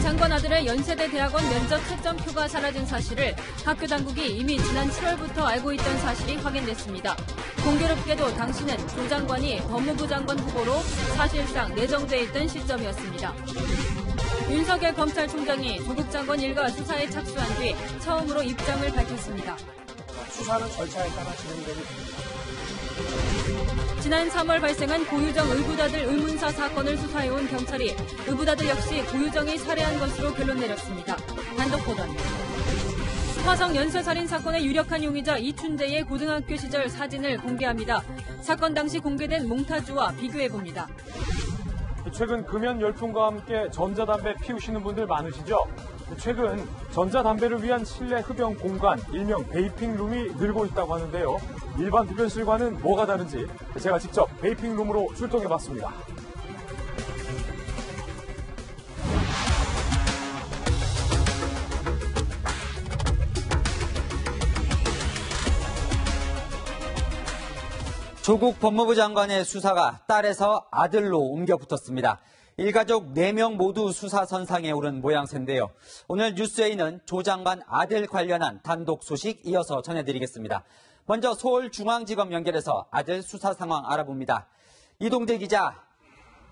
장관 아들의 연세대 대학원 면접 채점표가 사라진 사실을 학교 당국이 이미 지난 7월부터 알고 있던 사실이 확인됐습니다. 공교롭게도 당시는 조 장관이 법무부 장관 후보로 사실상 내정돼 있던 시점이었습니다. 윤석열 검찰총장이 조국 장관 일가 수사에 착수한 뒤 처음으로 입장을 밝혔습니다. 수사는 절차에 따라 진행되고 있습니다. 지난 3월 발생한 고유정 의붓아들 의문사 사건을 수사해온 경찰이 의붓아들 역시 고유정이 살해한 것으로 결론 내렸습니다. 단독 보도입니다. 화성 연쇄살인 사건의 유력한 용의자 이춘재의 고등학교 시절 사진을 공개합니다. 사건 당시 공개된 몽타주와 비교해봅니다. 최근 금연 열풍과 함께 전자담배 피우시는 분들 많으시죠? 최근 전자담배를 위한 실내 흡연 공간, 일명 베이핑룸이 늘고 있다고 하는데요. 일반 흡연실과는 뭐가 다른지 제가 직접 베이핑룸으로 출동해봤습니다. 조국 법무부 장관의 수사가 딸에서 아들로 옮겨 붙었습니다. 일가족 4명 모두 수사선상에 오른 모양새인데요. 오늘 뉴스에이는 조 장관 아들 관련한 단독 소식 이어서 전해드리겠습니다. 먼저 서울중앙지검 연결해서 아들 수사 상황 알아봅니다. 이동재 기자,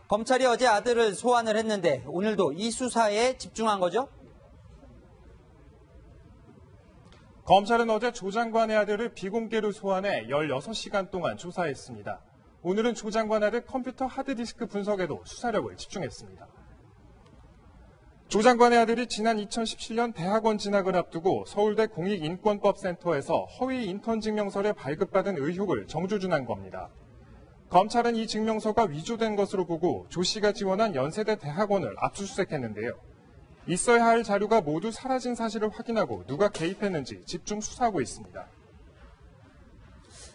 검찰이 어제 아들을 소환을 했는데 오늘도 이 수사에 집중한 거죠? 검찰은 어제 조 장관의 아들을 비공개로 소환해 16시간 동안 조사했습니다. 오늘은 조 장관 아들 컴퓨터 하드디스크 분석에도 수사력을 집중했습니다. 조 장관의 아들이 지난 2017년 대학원 진학을 앞두고 서울대 공익인권법센터에서 허위 인턴 증명서를 발급받은 의혹을 정주준한 겁니다. 검찰은 이 증명서가 위조된 것으로 보고 조 씨가 지원한 연세대 대학원을 압수수색했는데요. 있어야 할 자료가 모두 사라진 사실을 확인하고 누가 개입했는지 집중 수사하고 있습니다.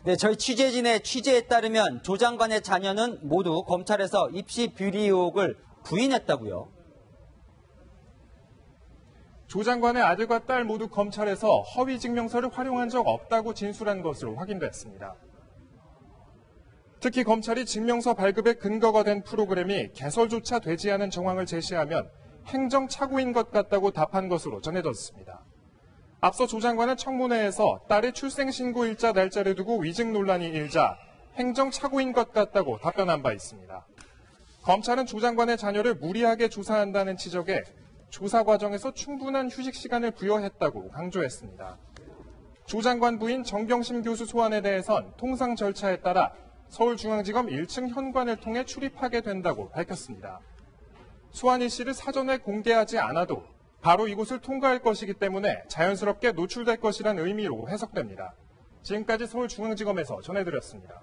네, 저희 취재진의 취재에 따르면 조 장관의 자녀는 모두 검찰에서 입시 비리 의혹을 부인했다고요. 조 장관의 아들과 딸 모두 검찰에서 허위 증명서를 활용한 적 없다고 진술한 것으로 확인됐습니다. 특히 검찰이 증명서 발급에 근거가 된 프로그램이 개설조차 되지 않은 정황을 제시하면 행정착오인 것 같다고 답한 것으로 전해졌습니다. 앞서 조 장관은 청문회에서 딸의 출생신고일자 날짜를 두고 위증 논란이 일자 행정착오인 것 같다고 답변한 바 있습니다. 검찰은 조 장관의 자녀를 무리하게 조사한다는 지적에 조사 과정에서 충분한 휴식 시간을 부여했다고 강조했습니다. 조 장관 부인 정경심 교수 소환에 대해선 통상 절차에 따라 서울중앙지검 1층 현관을 통해 출입하게 된다고 밝혔습니다. 소환 일시를 사전에 공개하지 않아도 바로 이곳을 통과할 것이기 때문에 자연스럽게 노출될 것이란 의미로 해석됩니다. 지금까지 서울중앙지검에서 전해드렸습니다.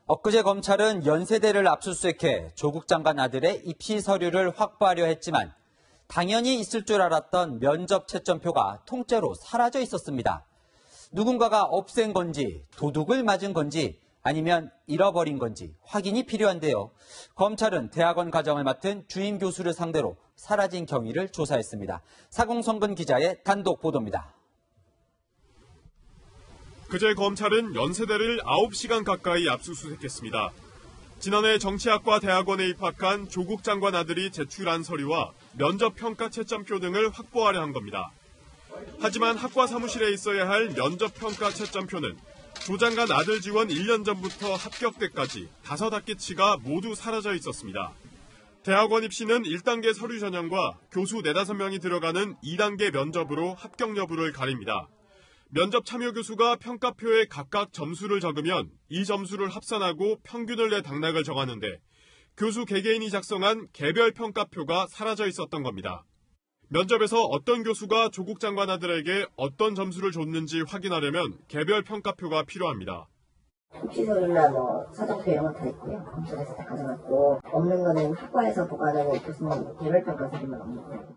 엊그제 검찰은 연세대를 압수수색해 조국 장관 아들의 입시 서류를 확보하려 했지만 당연히 있을 줄 알았던 면접 채점표가 통째로 사라져 있었습니다. 누군가가 없앤 건지 도둑을 맞은 건지 아니면 잃어버린 건지 확인이 필요한데요. 검찰은 대학원 과정을 맡은 주임 교수를 상대로 사라진 경위를 조사했습니다. 사공성근 기자의 단독 보도입니다. 그제 검찰은 연세대를 9시간 가까이 압수수색했습니다. 지난해 정치학과 대학원에 입학한 조국 장관 아들이 제출한 서류와 면접평가 채점표 등을 확보하려 한 겁니다. 하지만 학과 사무실에 있어야 할 면접평가 채점표는 조 장관 아들 지원 1년 전부터 합격 때까지 5학기치가 모두 사라져 있었습니다. 대학원 입시는 1단계 서류 전형과 교수 4-5명이 들어가는 2단계 면접으로 합격 여부를 가립니다. 면접 참여 교수가 평가표에 각각 점수를 적으면 이 점수를 합산하고 평균을 내 당락을 정하는데 교수 개개인이 작성한 개별 평가표가 사라져 있었던 겁니다. 면접에서 어떤 교수가 조국 장관 아들에게 어떤 점수를 줬는지 확인하려면 개별 평가표가 필요합니다. 입시 서류나 사전표 이런 거 다 있고요. 검찰에서 다 가져갔고 없는 거는 학과에서 보관하는 교수님 개별 평가 서류만 없는 거예요.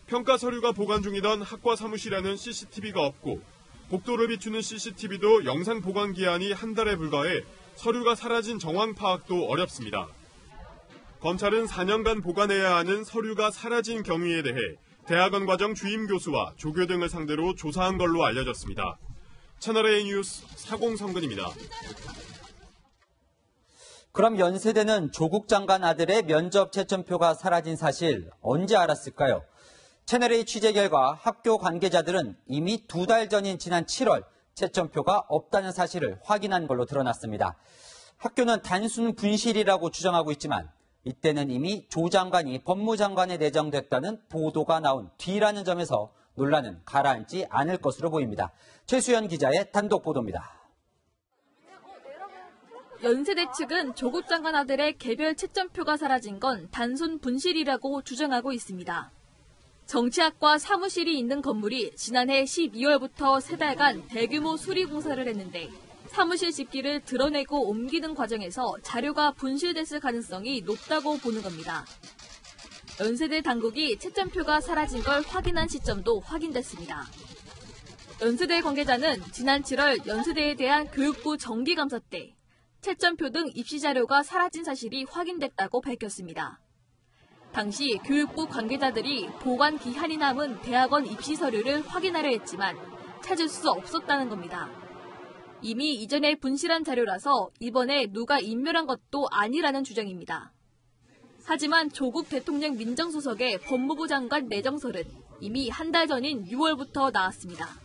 평가 서류가 보관 중이던 학과 사무실에는 CCTV가 없고 복도를 비추는 CCTV도 영상 보관 기한이 한 달에 불과해 서류가 사라진 정황 파악도 어렵습니다. 검찰은 4년간 보관해야 하는 서류가 사라진 경위에 대해 대학원 과정 주임 교수와 조교 등을 상대로 조사한 걸로 알려졌습니다. 채널A 뉴스 사공성근입니다. 그럼 연세대는 조국 장관 아들의 면접 채점표가 사라진 사실 언제 알았을까요? 채널A 취재 결과 학교 관계자들은 이미 2달 전인 지난 7월 채점표가 없다는 사실을 확인한 걸로 드러났습니다. 학교는 단순 분실이라고 주장하고 있지만 이때는 이미 조 장관이 법무장관에 내정됐다는 보도가 나온 뒤라는 점에서 논란은 가라앉지 않을 것으로 보입니다. 최수연 기자의 단독 보도입니다. 연세대 측은 조국 장관 아들의 개별 채점표가 사라진 건 단순 분실이라고 주장하고 있습니다. 정치학과 사무실이 있는 건물이 지난해 12월부터 3달간 대규모 수리 공사를 했는데 사무실 집기를 드러내고 옮기는 과정에서 자료가 분실됐을 가능성이 높다고 보는 겁니다. 연세대 당국이 채점표가 사라진 걸 확인한 시점도 확인됐습니다. 연세대 관계자는 지난 7월 연세대에 대한 교육부 정기감사 때 채점표 등 입시 자료가 사라진 사실이 확인됐다고 밝혔습니다. 당시 교육부 관계자들이 보관 기한이 남은 대학원 입시 서류를 확인하려 했지만 찾을 수 없었다는 겁니다. 이미 이전에 분실한 자료라서 이번에 누가 인멸한 것도 아니라는 주장입니다. 하지만 조국 대통령 민정수석의 법무부 장관 내정설은 이미 한 달 전인 6월부터 나왔습니다.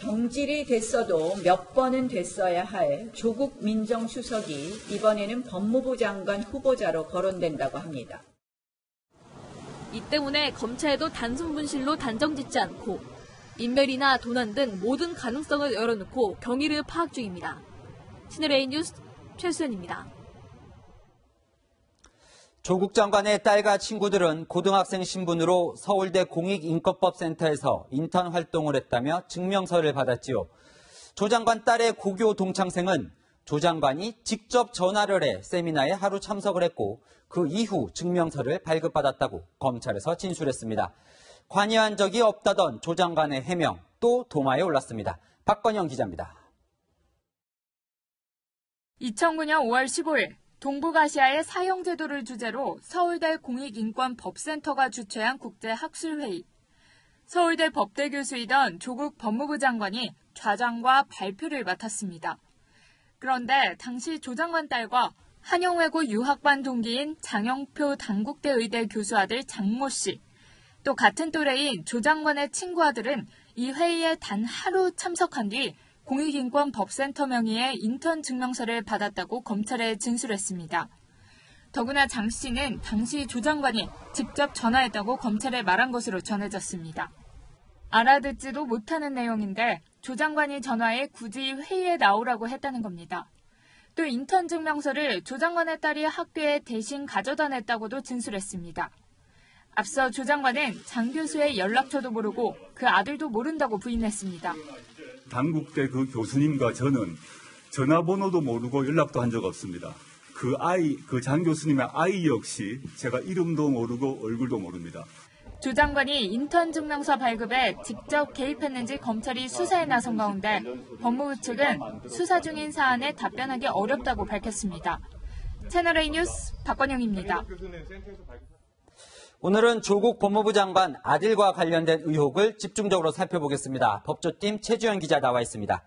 경질이 됐어도 몇 번은 됐어야 할 조국 민정수석이 이번에는 법무부 장관 후보자로 거론된다고 합니다. 이 때문에 검찰도 단순 분실로 단정짓지 않고 인멸이나 도난 등 모든 가능성을 열어놓고 경위를 파악 중입니다. 채널A 뉴스 최수연입니다. 조국 장관의 딸과 친구들은 고등학생 신분으로 서울대 공익인권법센터에서 인턴 활동을 했다며 증명서를 받았지요. 조 장관 딸의 고교 동창생은 조 장관이 직접 전화를 해 세미나에 하루 참석을 했고 그 이후 증명서를 발급받았다고 검찰에서 진술했습니다. 관여한 적이 없다던 조 장관의 해명 또 도마에 올랐습니다. 박건영 기자입니다. 2009년 5월 15일 동북아시아의 사형제도를 주제로 서울대 공익인권법센터가 주최한 국제학술회의. 서울대 법대 교수이던 조국 법무부 장관이 좌장과 발표를 맡았습니다. 그런데 당시 조 장관 딸과 한영외고 유학반 동기인 장영표 단국대 의대 교수 아들 장모 씨, 또 같은 또래인 조 장관의 친구 아들은 이 회의에 단 하루 참석한 뒤 공익인권법센터 명의의 인턴 증명서를 받았다고 검찰에 진술했습니다. 더구나 장 씨는 당시 조 장관이 직접 전화했다고 검찰에 말한 것으로 전해졌습니다. 알아듣지도 못하는 내용인데 조 장관이 전화해 굳이 회의에 나오라고 했다는 겁니다. 또 인턴 증명서를 조 장관의 딸이 학교에 대신 가져다 냈다고도 진술했습니다. 앞서 조 장관은 장 교수의 연락처도 모르고 그 아들도 모른다고 부인했습니다. 단국대 그 교수님과 저는 전화번호도 모르고 연락도 한 적 없습니다. 그 장 교수님의 아이 역시 제가 이름도 모르고 얼굴도 모릅니다. 조 장관이 인턴 증명서 발급에 직접 개입했는지 검찰이 수사에 나선 가운데 법무부 측은 수사 중인 사안에 답변하기 어렵다고 밝혔습니다. 채널A 뉴스 박건영입니다. 오늘은 조국 법무부 장관 아들과 관련된 의혹을 집중적으로 살펴보겠습니다. 법조팀 최주영 기자 나와 있습니다.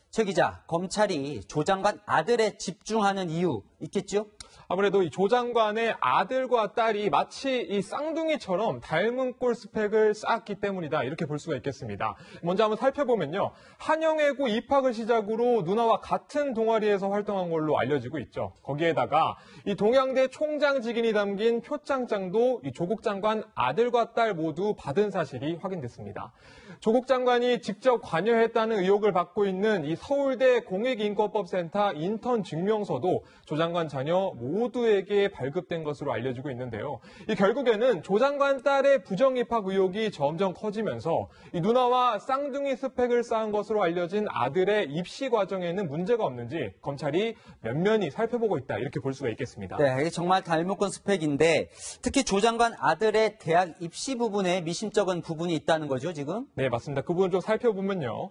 최 기자, 검찰이 조 장관 아들에 집중하는 이유 있겠죠? 아무래도 이 조 장관의 아들과 딸이 마치 이 쌍둥이처럼 닮은 꼴 스펙을 쌓았기 때문이다. 이렇게 볼 수가 있겠습니다. 먼저 한번 살펴보면요. 한영외고 입학을 시작으로 누나와 같은 동아리에서 활동한 걸로 알려지고 있죠. 거기에다가 이 동양대 총장 직인이 담긴 표창장도 이 조국 장관 아들과 딸 모두 받은 사실이 확인됐습니다. 조국 장관이 직접 관여했다는 의혹을 받고 있는 이 서울대 공익인권법센터 인턴 증명서도 조 장관 자녀 모두에게 발급된 것으로 알려지고 있는데요. 이 결국에는 조 장관 딸의 부정 입학 의혹이 점점 커지면서 이 누나와 쌍둥이 스펙을 쌓은 것으로 알려진 아들의 입시 과정에는 문제가 없는지 검찰이 면면히 살펴보고 있다. 이렇게 볼 수가 있겠습니다. 네, 이게 정말 닮은 꼴 스펙인데 특히 조 장관 아들의 대학 입시 부분에 미심쩍은 부분이 있다는 거죠, 지금? 네, 맞습니다. 그 부분 좀 살펴보면요.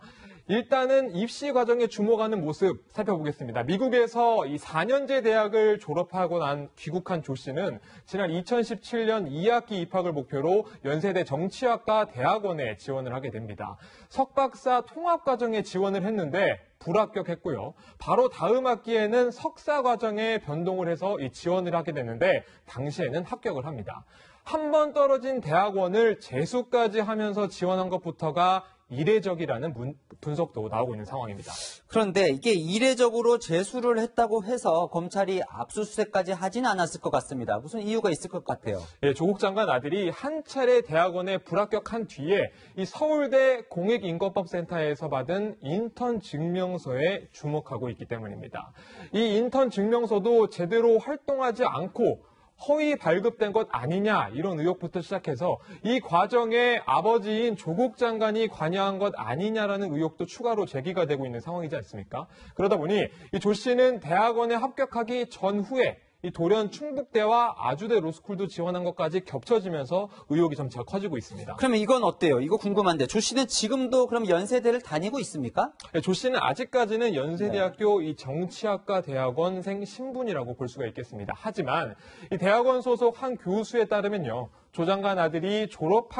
일단은 입시 과정에 주목하는 모습 살펴보겠습니다. 미국에서 이 4년제 대학을 졸업하고 난 귀국한 조 씨는 지난 2017년 2학기 입학을 목표로 연세대 정치학과 대학원에 지원을 하게 됩니다. 석박사 통합 과정에 지원을 했는데 불합격했고요. 바로 다음 학기에는 석사 과정에 변동을 해서 이 지원을 하게 됐는데 당시에는 합격을 합니다. 한 번 떨어진 대학원을 재수까지 하면서 지원한 것부터가 이례적이라는 분석도 나오고 있는 상황입니다. 그런데 이게 이례적으로 재수를 했다고 해서 검찰이 압수수색까지 하진 않았을 것 같습니다. 무슨 이유가 있을 것 같아요. 예, 조국 장관 아들이 한 차례 대학원에 불합격한 뒤에 이 서울대 공익인권법센터에서 받은 인턴 증명서에 주목하고 있기 때문입니다. 이 인턴 증명서도 제대로 활동하지 않고 허위 발급된 것 아니냐 이런 의혹부터 시작해서 이 과정에 아버지인 조국 장관이 관여한 것 아니냐라는 의혹도 추가로 제기가 되고 있는 상황이지 않습니까? 그러다 보니 이 조 씨는 대학원에 합격하기 전후에 이 돌연 충북대와 아주대 로스쿨도 지원한 것까지 겹쳐지면서 의혹이 점차 커지고 있습니다. 그러면 이건 어때요? 이거 궁금한데 조 씨는 지금도 그럼 연세대를 다니고 있습니까? 네, 조 씨는 아직까지는 연세대학교 이 정치학과 대학원생 신분이라고 볼 수가 있겠습니다. 하지만 이 대학원 소속 한 교수에 따르면요. 조 장관 아들이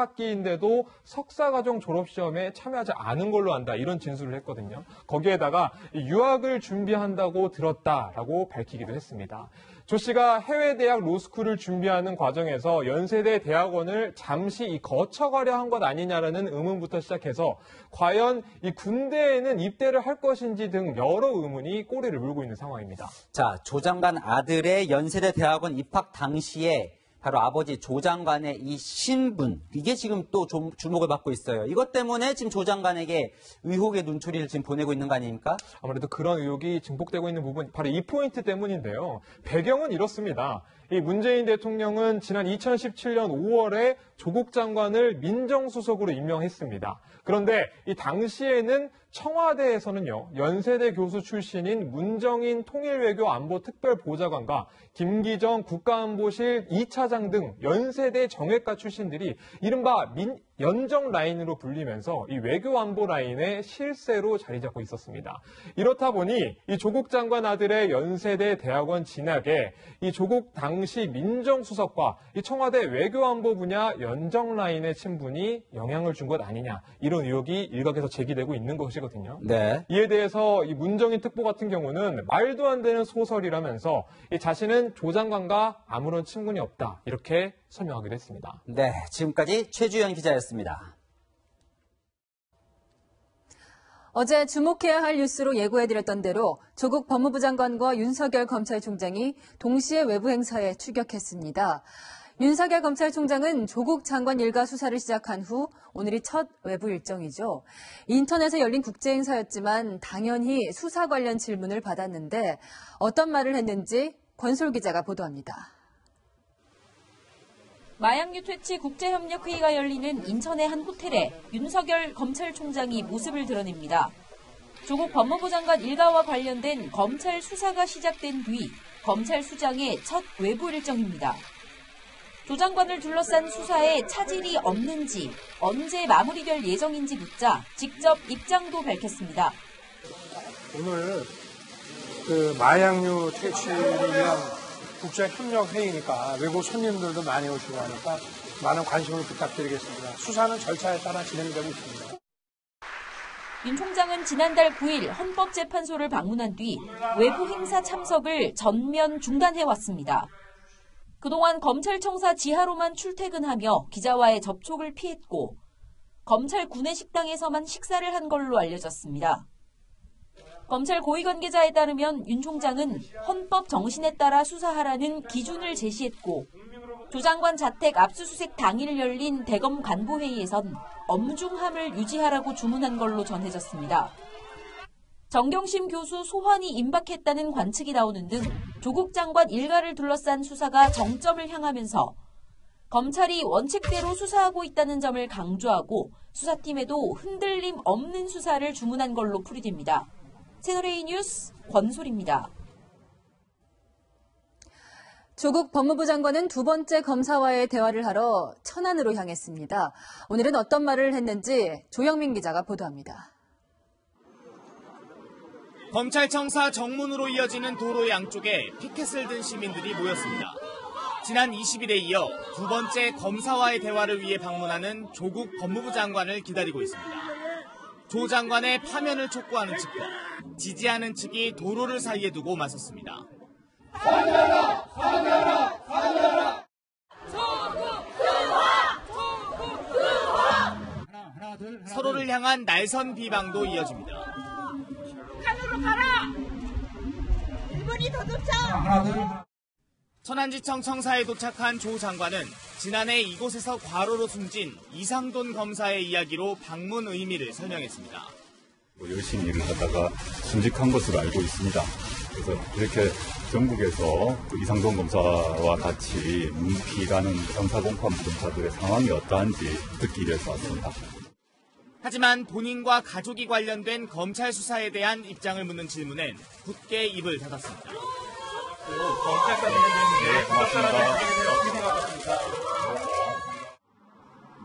졸업학기인데도 석사과정 졸업시험에 참여하지 않은 걸로 안다 이런 진술을 했거든요. 거기에다가 유학을 준비한다고 들었다라고 밝히기도 했습니다. 조 씨가 해외 대학 로스쿨을 준비하는 과정에서 연세대 대학원을 잠시 거쳐가려 한 것 아니냐라는 의문부터 시작해서 과연 이 군대에는 입대를 할 것인지 등 여러 의문이 꼬리를 물고 있는 상황입니다. 자, 조 장관 아들의 연세대 대학원 입학 당시에 바로 아버지 조 장관의 이 신분, 이게 지금 또 주목을 받고 있어요. 이것 때문에 지금 조 장관에게 의혹의 눈초리를 지금 보내고 있는 거 아닙니까? 아무래도 그런 의혹이 증폭되고 있는 부분, 바로 이 포인트 때문인데요. 배경은 이렇습니다. 이 문재인 대통령은 지난 2017년 5월에 조국 장관을 민정수석으로 임명했습니다. 그런데 이 당시에는 청와대에서는요, 연세대 교수 출신인 문정인 통일외교안보특별보좌관과 김기정 국가안보실 2차장 등 연세대 정외과 출신들이 이른바 연정 라인으로 불리면서 이 외교안보 라인의 실세로 자리 잡고 있었습니다. 이렇다 보니 이 조국 장관 아들의 연세대 대학원 진학에 이 조국 당시 민정수석과 이 청와대 외교안보 분야 연정 라인의 친분이 영향을 준 것 아니냐 이런 의혹이 일각에서 제기되고 있는 것이거든요. 네. 이에 대해서 이 문정인 특보 같은 경우는 말도 안 되는 소설이라면서 이 자신은 조 장관과 아무런 친분이 없다 이렇게 설명하기도 했습니다. 네, 지금까지 최주연 기자였습니다. 어제 주목해야 할 뉴스로 예고해드렸던 대로 조국 법무부 장관과 윤석열 검찰총장이 동시에 외부 행사에 출격했습니다. 윤석열 검찰총장은 조국 장관 일가 수사를 시작한 후 오늘이 첫 외부 일정이죠. 인터넷에 열린 국제행사였지만 당연히 수사 관련 질문을 받았는데 어떤 말을 했는지 권솔 기자가 보도합니다. 마약류 퇴치 국제협력회의가 열리는 인천의 한 호텔에 윤석열 검찰총장이 모습을 드러냅니다. 조국 법무부 장관 일가와 관련된 검찰 수사가 시작된 뒤 검찰 수장의 첫 외부 일정입니다. 조 장관을 둘러싼 수사에 차질이 없는지, 언제 마무리될 예정인지 묻자 직접 입장도 밝혔습니다. 오늘 마약류 퇴치를 위한 국제협력회의니까 외국 손님들도 많이 오시고 하니까 많은 관심을 부탁드리겠습니다. 수사는 절차에 따라 진행되고 있습니다. 윤 총장은 지난달 9일 헌법재판소를 방문한 뒤 외부 행사 참석을 전면 중단해왔습니다. 그동안 검찰청사 지하로만 출퇴근하며 기자와의 접촉을 피했고 검찰 구내식당에서만 식사를 한 걸로 알려졌습니다. 검찰 고위 관계자에 따르면 윤 총장은 헌법 정신에 따라 수사하라는 기준을 제시했고 조 장관 자택 압수수색 당일 열린 대검 간부회의에선 엄중함을 유지하라고 주문한 걸로 전해졌습니다. 정경심 교수 소환이 임박했다는 관측이 나오는 등 조국 장관 일가를 둘러싼 수사가 정점을 향하면서 검찰이 원칙대로 수사하고 있다는 점을 강조하고 수사팀에도 흔들림 없는 수사를 주문한 걸로 풀이됩니다. 채널A 뉴스 권솔입니다. 조국 법무부 장관은 두 번째 검사와의 대화를 하러 천안으로 향했습니다. 오늘은 어떤 말을 했는지 조영민 기자가 보도합니다. 검찰청사 정문으로 이어지는 도로 양쪽에 피켓을 든 시민들이 모였습니다. 지난 20일에 이어 두 번째 검사와의 대화를 위해 방문하는 조국 법무부 장관을 기다리고 있습니다. 조 장관의 파면을 촉구하는 측과 지지하는 측이 도로를 사이에 두고 맞섰습니다. 사죄하라! 사죄하라! 사죄하라! 서로를 향한 날선 비방도 이어집니다. 산으로 가라! 일본이 더 좋죠! 천안지청 청사에 도착한 조 장관은 지난해 이곳에서 과로로 숨진 이상돈 검사의 이야기로 방문 의미를 설명했습니다. 열심히 일을 하다가 순직한 것으로 알고 있습니다. 그래서 이렇게 전국에서 이상돈 검사와 같이 눈피라는 형사공판 검사들의 상황이 어떠한지 듣기 위해서 왔습니다. 하지만 본인과 가족이 관련된 검찰 수사에 대한 입장을 묻는 질문엔 굳게 입을 닫았습니다.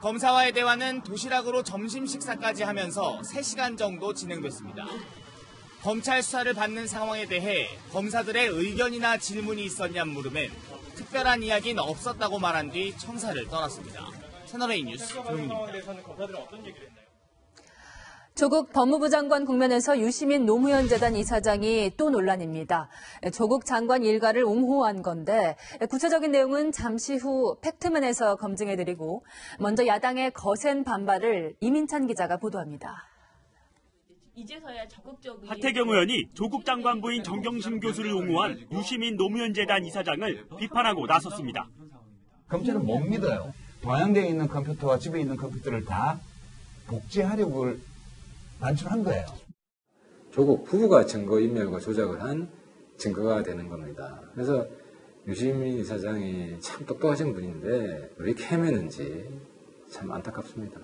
검사와의 대화는 도시락으로 점심 식사까지 하면서 3시간 정도 진행됐습니다. 검찰 수사를 받는 상황에 대해 검사들의 의견이나 질문이 있었냐 물음엔 특별한 이야기는 없었다고 말한 뒤 청사를 떠났습니다. 채널A 뉴스 조민입니다. 조국 법무부 장관 국면에서 유시민 노무현 재단 이사장이 또 논란입니다. 조국 장관 일가를 옹호한 건데 구체적인 내용은 잠시 후 팩트맨에서 검증해드리고 먼저 야당의 거센 반발을 이민찬 기자가 보도합니다. 이제서야 적극적인 하태경 의원이 조국 장관 부인 정경심 교수를 옹호한 유시민 노무현 재단 이사장을 비판하고 나섰습니다. 검찰은 못 믿어요. 동양대에 있는 컴퓨터와 집에 있는 컴퓨터를 다 복제하려고 반출한 거예요. 조국 부부가 증거인멸과 조작을 한 증거가 되는 겁니다. 그래서 유시민 이사장이 참 똑똑하신 분인데 왜 이렇게 헤매는지 참 안타깝습니다.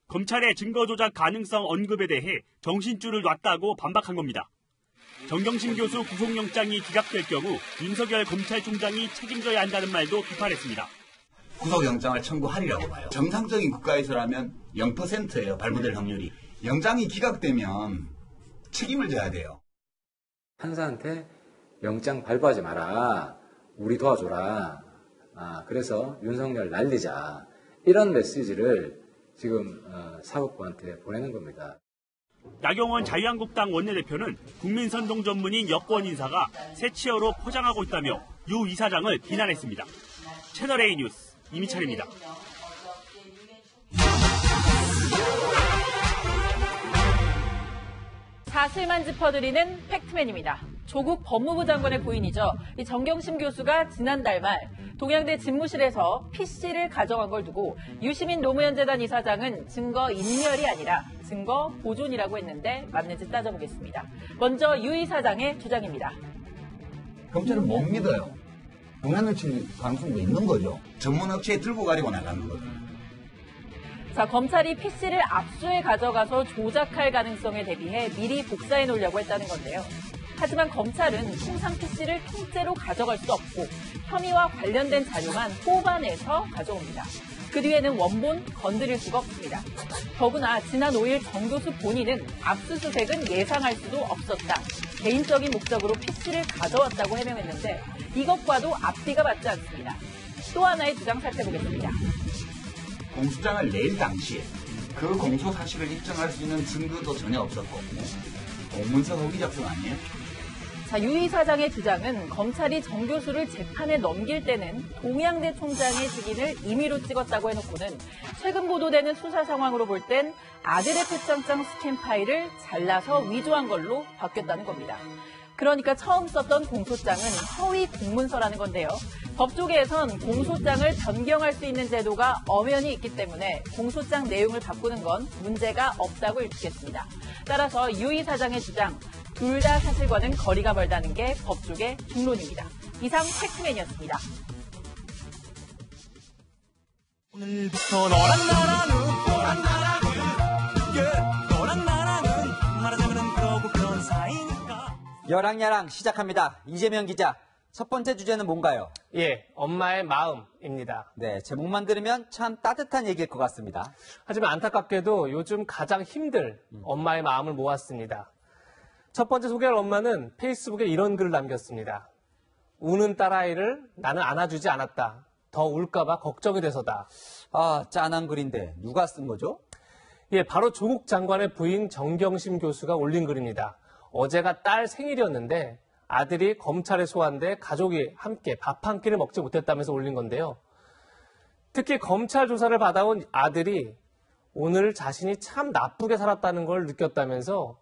검찰의 증거 조작 가능성 언급에 대해 정신줄을 놨다고 반박한 겁니다. 정경심 교수 구속영장이 기각될 경우 윤석열 검찰총장이 책임져야 한다는 말도 비판했습니다. 구속영장을 청구하리라고 봐요. 정상적인 국가에서라면 0%예요. 발부될 확률이. 영장이 기각되면 책임을 져야 돼요. 판사한테 영장 발부하지 마라. 우리 도와줘라. 그래서 윤석열 날리자. 이런 메시지를 지금 사법부한테 보내는 겁니다. 나경원 자유한국당 원내대표는 국민선동 전문인 여권 인사가 새 치어로 포장하고 있다며 유 이사장을 비난했습니다. 채널A 뉴스 이미찬입니다. 사실만 짚어드리는 팩트맨입니다. 조국 법무부 장관의 부인이죠. 이 정경심 교수가 지난달 말 동양대 집무실에서 PC를 가져간 걸 두고 유시민 노무현 재단 이사장은 증거 인멸이 아니라 증거 보존이라고 했는데 맞는지 따져보겠습니다. 먼저 유 이사장의 주장입니다. 검찰은 못 믿어요. 동양매출 가능성도 있는 거죠. 전문업체에 들고 가려고 나가는 거죠. 자, 검찰이 PC를 압수해 가져가서 조작할 가능성에 대비해 미리 복사해 놓으려고 했다는 건데요. 하지만 검찰은 통상 PC를 통째로 가져갈 수 없고 혐의와 관련된 자료만 뽑아내서 가져옵니다. 그 뒤에는 원본 건드릴 수가 없습니다. 더구나 지난 5일 정 교수 본인은 압수수색은 예상할 수도 없었다. 개인적인 목적으로 PC를 가져왔다고 해명했는데 이것과도 앞뒤가 맞지 않습니다. 또 하나의 주장 살펴보겠습니다. 공소장을 낼 당시에 그 공소 사실을 입증할 수 있는 증거도 전혀 없었고 공문서 허위 작성 아니에요? 자, 유 이사장의 주장은 검찰이 정 교수를 재판에 넘길 때는 동양대 총장의 직인을 임의로 찍었다고 해놓고는 최근 보도되는 수사 상황으로 볼 땐 아들의 표창장 스캔 파일을 잘라서 위조한 걸로 바뀌었다는 겁니다. 그러니까 처음 썼던 공소장은 허위 공문서라는 건데요. 법조계에선 공소장을 변경할 수 있는 제도가 엄연히 있기 때문에 공소장 내용을 바꾸는 건 문제가 없다고 일축했습니다. 따라서 유 이사장의 주장, 둘 다 사실과는 거리가 멀다는 게 법조계 중론입니다. 이상 팩트맨이었습니다. 오늘부터 너란 나라는 너란 나라는 너란 나라는 말하자면 그러고 그런 사이니까. 여랑야랑 시작합니다. 이재명 기자, 첫 번째 주제는 뭔가요? 예, 엄마의 마음입니다. 네, 제목만 들으면 참 따뜻한 얘기일 것 같습니다. 하지만 안타깝게도 요즘 가장 힘들 엄마의 마음을 모았습니다. 첫 번째 소개할 엄마는 페이스북에 이런 글을 남겼습니다. 우는 딸아이를 나는 안아주지 않았다. 더 울까봐 걱정이 돼서다. 아, 짠한 글인데 누가 쓴 거죠? 예, 바로 조국 장관의 부인 정경심 교수가 올린 글입니다. 어제가 딸 생일이었는데 아들이 검찰에 소환돼 가족이 함께 밥 한 끼를 먹지 못했다면서 올린 건데요. 특히 검찰 조사를 받아온 아들이 오늘 자신이 참 나쁘게 살았다는 걸 느꼈다면서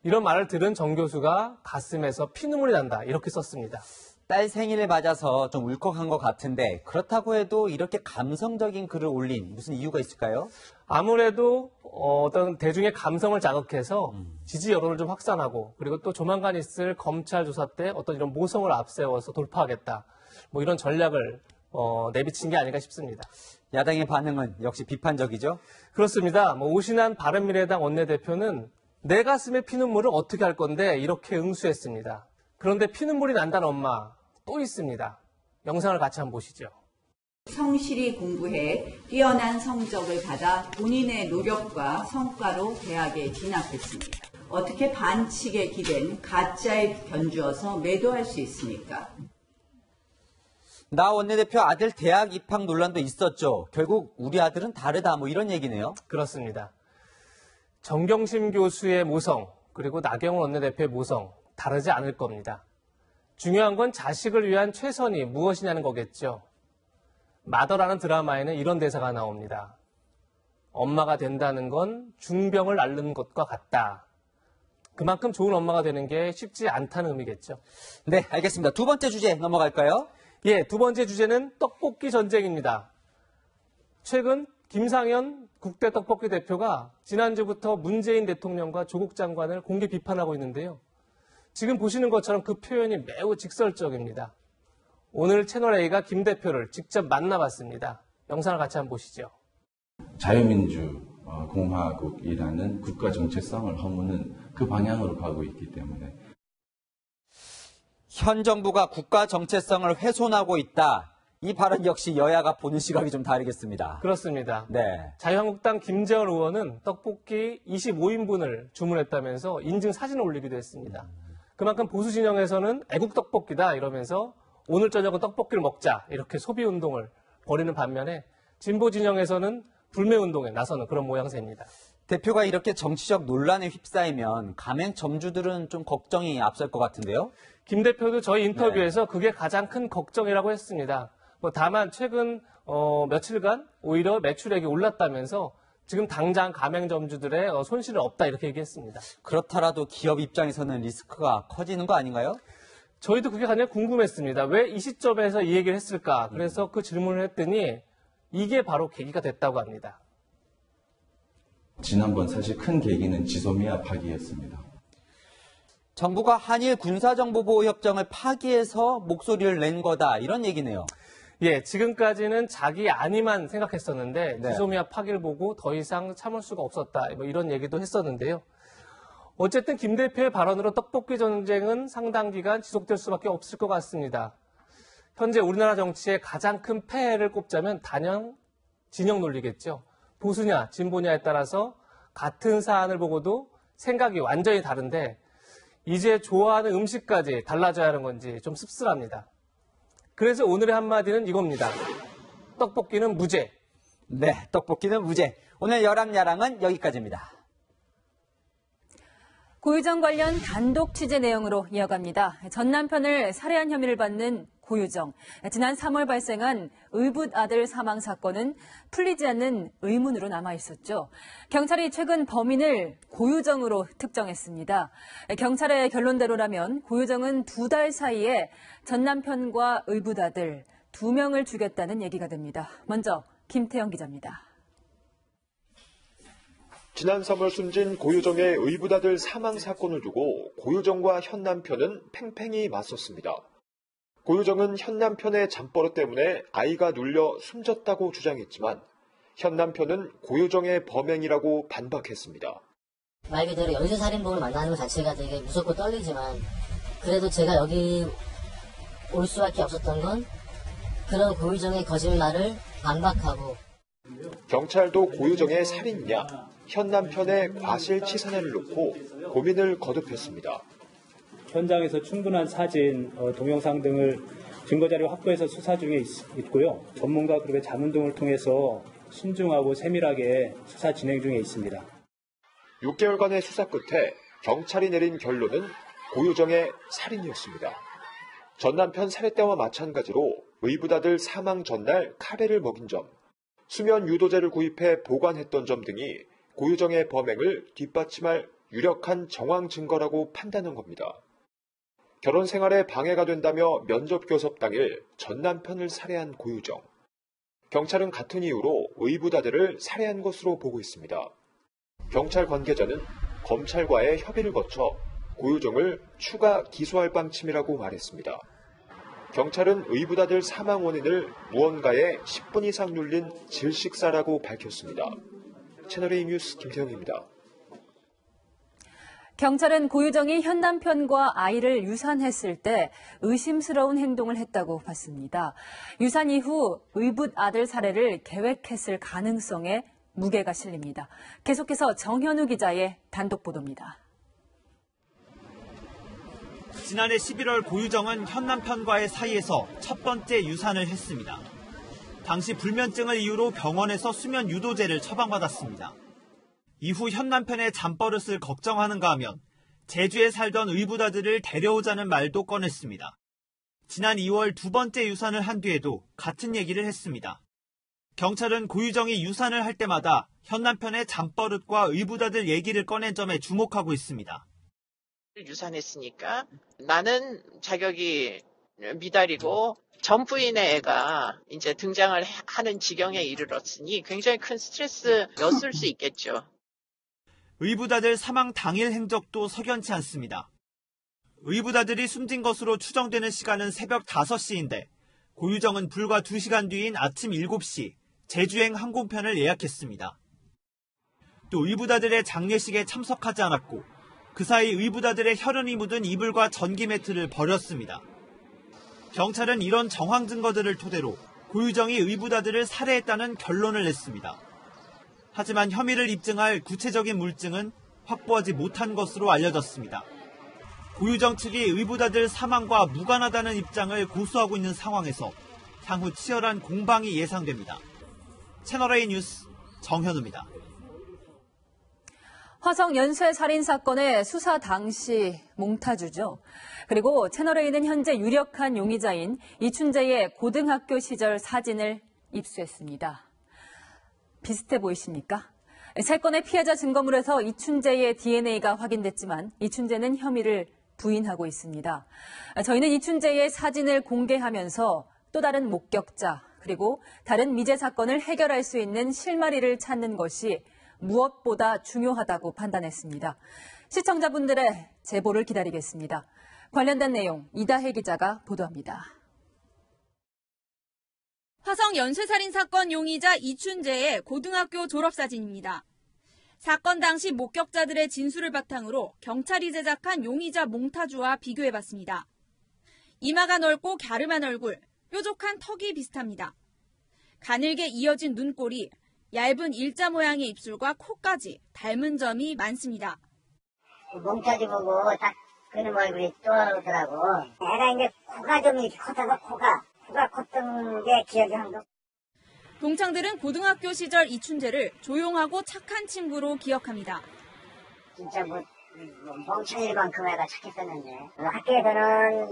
이런 말을 들은 정 교수가 가슴에서 피눈물이 난다 이렇게 썼습니다. 딸 생일을 맞아서 좀 울컥한 것 같은데 그렇다고 해도 이렇게 감성적인 글을 올린 무슨 이유가 있을까요? 아무래도 어떤 대중의 감성을 자극해서 지지 여론을 좀 확산하고 그리고 또 조만간 있을 검찰 조사 때 어떤 이런 모성을 앞세워서 돌파하겠다. 뭐 이런 전략을 내비친 게 아닌가 싶습니다. 야당의 반응은 역시 비판적이죠? 그렇습니다. 오신환 바른미래당 원내대표는 내 가슴에 피눈물을 어떻게 할 건데 이렇게 응수했습니다. 그런데 피눈물이 난다는 엄마 또 있습니다. 영상을 같이 한번 보시죠. 성실히 공부해 뛰어난 성적을 받아 본인의 노력과 성과로 대학에 진학했습니다. 어떻게 반칙에 기댄 가짜에 견주어서 매도할 수 있습니까? 나 원내대표 아들 대학 입학 논란도 있었죠. 결국 우리 아들은 다르다 뭐 이런 얘기네요. 그렇습니다. 정경심 교수의 모성 그리고 나경원 원내대표의 모성 다르지 않을 겁니다. 중요한 건 자식을 위한 최선이 무엇이냐는 거겠죠. 마더라는 드라마에는 이런 대사가 나옵니다. 엄마가 된다는 건 중병을 앓는 것과 같다. 그만큼 좋은 엄마가 되는 게 쉽지 않다는 의미겠죠. 네, 알겠습니다. 두 번째 주제 넘어갈까요? 예, 두 번째 주제는 떡볶이 전쟁입니다. 최근 김상현 국대 떡볶이 대표가 지난주부터 문재인 대통령과 조국 장관을 공개 비판하고 있는데요. 지금 보시는 것처럼 그 표현이 매우 직설적입니다. 오늘 채널A가 김 대표를 직접 만나봤습니다. 영상을 같이 한번 보시죠. 자유민주공화국이라는 국가 정체성을 허무는 그 방향으로 가고 있기 때문에 현 정부가 국가 정체성을 훼손하고 있다. 이 발언 역시 여야가 보는 시각이 좀 다르겠습니다. 그렇습니다. 네. 자유한국당 김재원 의원은 떡볶이 25인분을 주문했다면서 인증 사진을 올리기도 했습니다. 그만큼 보수 진영에서는 애국 떡볶이다 이러면서 오늘 저녁은 떡볶이를 먹자 이렇게 소비 운동을 벌이는 반면에 진보 진영에서는 불매 운동에 나서는 그런 모양새입니다. 대표가 이렇게 정치적 논란에 휩싸이면 가맹점주들은 좀 걱정이 앞설 것 같은데요? 김 대표도 저희 인터뷰에서 그게 가장 큰 걱정이라고 했습니다. 다만 최근 며칠간 오히려 매출액이 올랐다면서 지금 당장 가맹점주들의 손실은 없다 이렇게 얘기했습니다. 그렇더라도 기업 입장에서는 리스크가 커지는 거 아닌가요? 저희도 그게 가장 궁금했습니다. 왜 이 시점에서 이 얘기를 했을까? 그래서 그 질문을 했더니 이게 바로 계기가 됐다고 합니다. 지난번 사실 큰 계기는 지소미아 파기였습니다. 정부가 한일 군사정보보호협정을 파기해서 목소리를 낸 거다 이런 얘기네요. 예, 지금까지는 자기 안위만 생각했었는데 네. 지소미아 파기를 보고 더 이상 참을 수가 없었다 뭐 이런 얘기도 했었는데요. 어쨌든 김 대표의 발언으로 떡볶이 전쟁은 상당 기간 지속될 수밖에 없을 것 같습니다. 현재 우리나라 정치의 가장 큰 폐해를 꼽자면 단연 진영 논리겠죠. 보수냐 진보냐에 따라서 같은 사안을 보고도 생각이 완전히 다른데 이제 좋아하는 음식까지 달라져야 하는 건지 좀 씁쓸합니다. 그래서 오늘의 한마디는 이겁니다. 떡볶이는 무죄. 네, 떡볶이는 무죄. 오늘 열왕야랑은 여기까지입니다. 고유정 관련 단독 취재 내용으로 이어갑니다. 전 남편을 살해한 혐의를 받는 고유정. 지난 3월 발생한 의붓 아들 사망 사건은 풀리지 않는 의문으로 남아있었죠. 경찰이 최근 범인을 고유정으로 특정했습니다. 경찰의 결론대로라면 고유정은 2달 사이에 전 남편과 의붓 아들 2명을 죽였다는 얘기가 됩니다. 먼저 김태영 기자입니다. 지난 3월 숨진 고유정의 의붓아들 사망 사건을 두고 고유정과 현 남편은 팽팽히 맞섰습니다. 고유정은 현 남편의 잠버릇 때문에 아이가 눌려 숨졌다고 주장했지만 현 남편은 고유정의 범행이라고 반박했습니다. 말 그대로 연쇄살인범을 만나는 것 자체가 되게 무섭고 떨리지만 그래도 제가 여기 올 수밖에 없었던 건 그런 고유정의 거짓말을 반박하고 경찰도 고유정의 살인이냐 현 남편의 과실치사냐를 놓고 고민을 거듭했습니다. 현장에서 충분한 사진, 동영상 등을 증거자료 확보해서 수사 중에 있고요. 전문가 그룹의 자문 등을 통해서 신중하고 세밀하게 수사 진행 중에 있습니다. 6개월간의 수사 끝에 경찰이 내린 결론은 고유정의 살인이었습니다. 전 남편 살해 때와 마찬가지로 의붓아들 사망 전날 카레를 먹인 점, 수면 유도제를 구입해 보관했던 점 등이 고유정의 범행을 뒷받침할 유력한 정황 증거라고 판단한 겁니다. 결혼 생활에 방해가 된다며 면접 교섭 당일 전 남편을 살해한 고유정. 경찰은 같은 이유로 의붓아들을 살해한 것으로 보고 있습니다. 경찰 관계자는 검찰과의 협의를 거쳐 고유정을 추가 기소할 방침이라고 말했습니다. 경찰은 의붓아들 사망 원인을 무언가에 10분 이상 눌린 질식사라고 밝혔습니다. 채널A 뉴스 김태형입니다. 경찰은 고유정이 현 남편과 아이를 유산했을 때 의심스러운 행동을 했다고 봤습니다. 유산 이후 의붓 아들 살해를 계획했을 가능성에 무게가 실립니다. 계속해서 정현우 기자의 단독 보도입니다. 지난해 11월 고유정은 현 남편과의 사이에서 첫 번째 유산을 했습니다. 당시 불면증을 이유로 병원에서 수면 유도제를 처방받았습니다. 이후 현 남편의 잠버릇을 걱정하는가 하면 제주에 살던 의붓아들을 데려오자는 말도 꺼냈습니다. 지난 2월 두 번째 유산을 한 뒤에도 같은 얘기를 했습니다. 경찰은 고유정이 유산을 할 때마다 현 남편의 잠버릇과 의붓아들 얘기를 꺼낸 점에 주목하고 있습니다. 유산했으니까 나는 자격이 미달이고 전 부인의 애가 이제 등장을 하는 지경에 이르렀으니 굉장히 큰 스트레스였을 수 있겠죠. 의붓아들 사망 당일 행적도 석연치 않습니다. 의붓아들이 숨진 것으로 추정되는 시간은 새벽 5시인데 고유정은 불과 2시간 뒤인 아침 7시 제주행 항공편을 예약했습니다. 또 의붓아들의 장례식에 참석하지 않았고 그 사이 의붓아들의 혈흔이 묻은 이불과 전기 매트를 버렸습니다. 경찰은 이런 정황 증거들을 토대로 고유정이 의붓아들을 살해했다는 결론을 냈습니다. 하지만 혐의를 입증할 구체적인 물증은 확보하지 못한 것으로 알려졌습니다. 고유정 측이 의붓아들 사망과 무관하다는 입장을 고수하고 있는 상황에서 향후 치열한 공방이 예상됩니다. 채널A 뉴스 정현우입니다. 화성 연쇄 살인 사건의 수사 당시 몽타주죠. 그리고 채널A는 현재 유력한 용의자인 이춘재의 고등학교 시절 사진을 입수했습니다. 비슷해 보이십니까? 사건의 피해자 증거물에서 이춘재의 DNA가 확인됐지만 이춘재는 혐의를 부인하고 있습니다. 저희는 이춘재의 사진을 공개하면서 또 다른 목격자 그리고 다른 미제 사건을 해결할 수 있는 실마리를 찾는 것이 무엇보다 중요하다고 판단했습니다. 시청자분들의 제보를 기다리겠습니다. 관련된 내용 이다혜 기자가 보도합니다. 화성 연쇄살인 사건 용의자 이춘재의 고등학교 졸업사진입니다. 사건 당시 목격자들의 진술을 바탕으로 경찰이 제작한 용의자 몽타주와 비교해봤습니다. 이마가 넓고 갸름한 얼굴, 뾰족한 턱이 비슷합니다. 가늘게 이어진 눈꼬리, 얇은 일자 모양의 입술과 코까지 닮은 점이 많습니다. 몽타주 보고 딱 그놈 얼굴이 떠오르더라고. 애가 이제 코가 좀 이렇게 컸다가 코가 컸던 게 기억이 한 거. 동창들은 고등학교 시절 이춘재를 조용하고 착한 친구로 기억합니다. 진짜 멍청이만큼 애가 착했었는데 학교에서는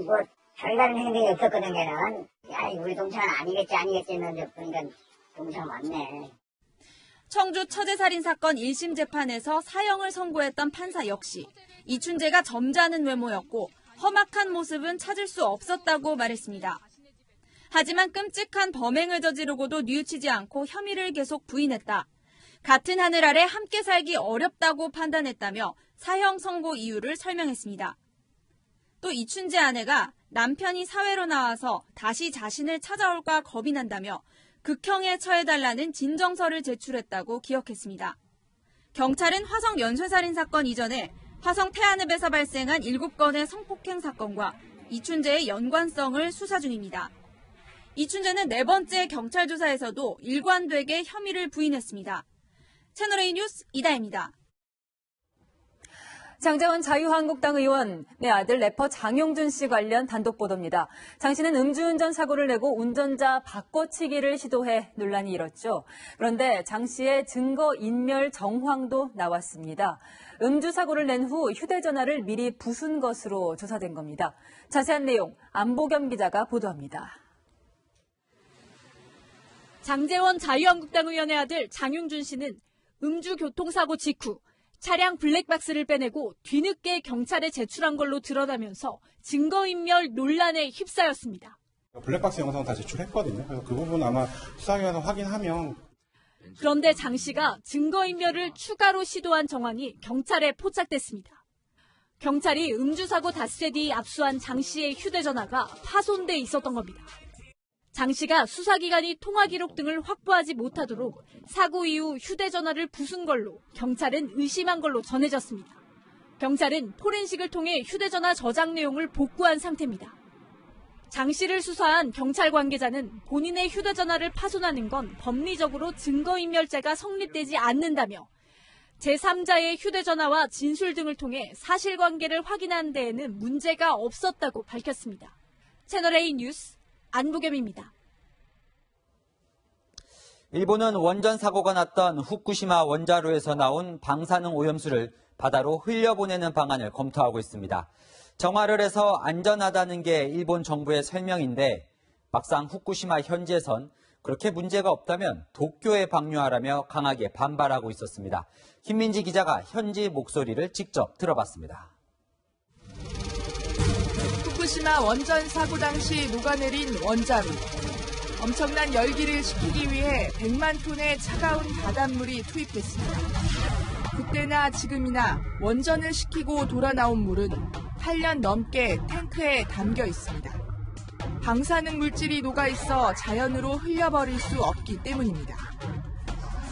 별다른 행동이 없었거든. 걔는 야 우리 동창은 아니겠지 했는데 보니까 동창 맞네. 청주 처제살인 사건 1심 재판에서 사형을 선고했던 판사 역시 이춘재가 점잖은 외모였고 험악한 모습은 찾을 수 없었다고 말했습니다. 하지만 끔찍한 범행을 저지르고도 뉘우치지 않고 혐의를 계속 부인했다. 같은 하늘 아래 함께 살기 어렵다고 판단했다며 사형 선고 이유를 설명했습니다. 또 이춘재 아내가 남편이 사회로 나와서 다시 자신을 찾아올까 겁이 난다며 극형에 처해달라는 진정서를 제출했다고 기억했습니다. 경찰은 화성 연쇄살인 사건 이전에 화성 태안읍에서 발생한 7건의 성폭행 사건과 이춘재의 연관성을 수사 중입니다. 이춘재는 4번째 경찰 조사에서도 일관되게 혐의를 부인했습니다. 채널A 뉴스 이다혜입니다. 장제원 자유한국당 의원, 내 아들 래퍼 장용준 씨 관련 단독 보도입니다. 장 씨는 음주운전 사고를 내고 운전자 바꿔치기를 시도해 논란이 일었죠. 그런데 장 씨의 증거인멸 정황도 나왔습니다. 음주 사고를 낸 후 휴대전화를 미리 부순 것으로 조사된 겁니다. 자세한 내용 안보겸 기자가 보도합니다. 장제원 자유한국당 의원의 아들 장용준 씨는 음주 교통사고 직후 차량 블랙박스를 빼내고 뒤늦게 경찰에 제출한 걸로 드러나면서 증거인멸 논란에 휩싸였습니다. 블랙박스 영상 다 제출했거든요. 그래서 그 부분 아마 수사기관에서 확인하면. 그런데 장 씨가 증거인멸을 추가로 시도한 정황이 경찰에 포착됐습니다. 경찰이 음주사고 닷새 뒤 압수한 장 씨의 휴대전화가 파손돼 있었던 겁니다. 장 씨가 수사기관이 통화 기록 등을 확보하지 못하도록 사고 이후 휴대전화를 부순 걸로 경찰은 의심한 걸로 전해졌습니다. 경찰은 포렌식을 통해 휴대전화 저장 내용을 복구한 상태입니다. 장 씨를 수사한 경찰 관계자는 본인의 휴대전화를 파손하는 건 법리적으로 증거인멸죄가 성립되지 않는다며 제3자의 휴대전화와 진술 등을 통해 사실관계를 확인한 데에는 문제가 없었다고 밝혔습니다. 채널A 뉴스 안보겸입니다. 일본은 원전 사고가 났던 후쿠시마 원자로에서 나온 방사능 오염수를 바다로 흘려보내는 방안을 검토하고 있습니다. 정화를 해서 안전하다는 게 일본 정부의 설명인데 막상 후쿠시마 현지에선 그렇게 문제가 없다면 도쿄에 방류하라며 강하게 반발하고 있었습니다. 김민지 기자가 현지 목소리를 직접 들어봤습니다. 후쿠시마 원전 사고 당시 녹아내린 원자로. 엄청난 열기를 식히기 위해 100만 톤의 차가운 바닷물이 투입됐습니다. 그때나 지금이나 원전을 식히고 돌아 나온 물은 8년 넘게 탱크에 담겨 있습니다. 방사능 물질이 녹아있어 자연으로 흘려버릴 수 없기 때문입니다.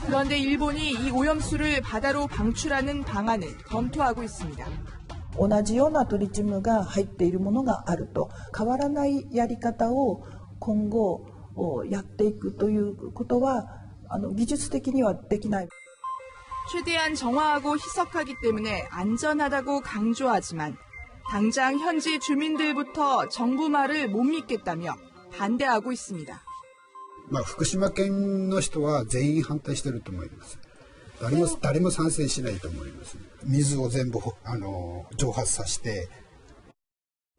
그런데 일본이 이 오염수를 바다로 방출하는 방안을 검토하고 있습니다. 同じようなトリチウムが入っているものがあると変わらないやり方を今後やっていくということは技術的にはできない。 최대한 정화하고 희석하기 때문에 안전하다고 강조하지만 당장 현지 주민들부터 정부 말을 못 믿겠다며 반대하고 있습니다. 福島県の人は全員反対していると思います。誰も賛成しないと思います。水を全部蒸発させて。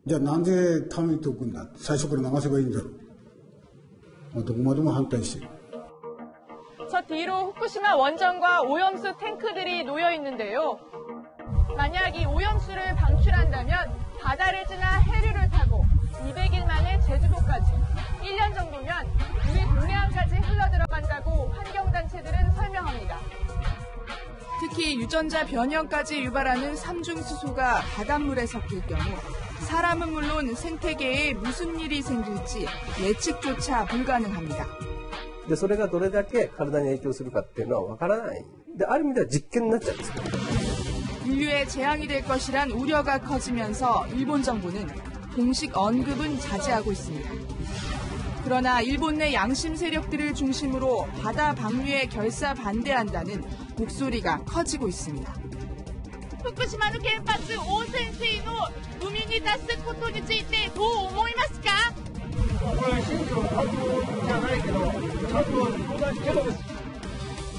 じゃあなんでためておくんだ。最初から流せばいいんだろう。どこまでも反対してる。 저 뒤로 후쿠시마 원전과 오염수 탱크들이 놓여 있는데요. 만약 이 오염수를 방출한다면 바다를 지나 해류를 타고 200일 만에 제주도까지 1년 정도면 우리 동해안까지 흘러들어간다고 환경단체들은 설명합니다. 특히 유전자 변형까지 유발하는 삼중수소가 바닷물에 섞일 경우 사람은 물론 생태계에 무슨 일이 생길지 예측조차 불가능합니다. でそれがどれだけ体に影響するかっていうのはわからない。である意味では実験になっちゃうんですよ。 인류에 재앙이 될 것이란 우려가 커지면서 일본 정부는 공식 언급은 자제하고 있습니다. 그러나 일본 내 양심 세력들을 중심으로 바다 방류에 결사 반대한다는 목소리가 커지고 있습니다. 후쿠시마の原発汚染水の海に出すことについてどう思いますか?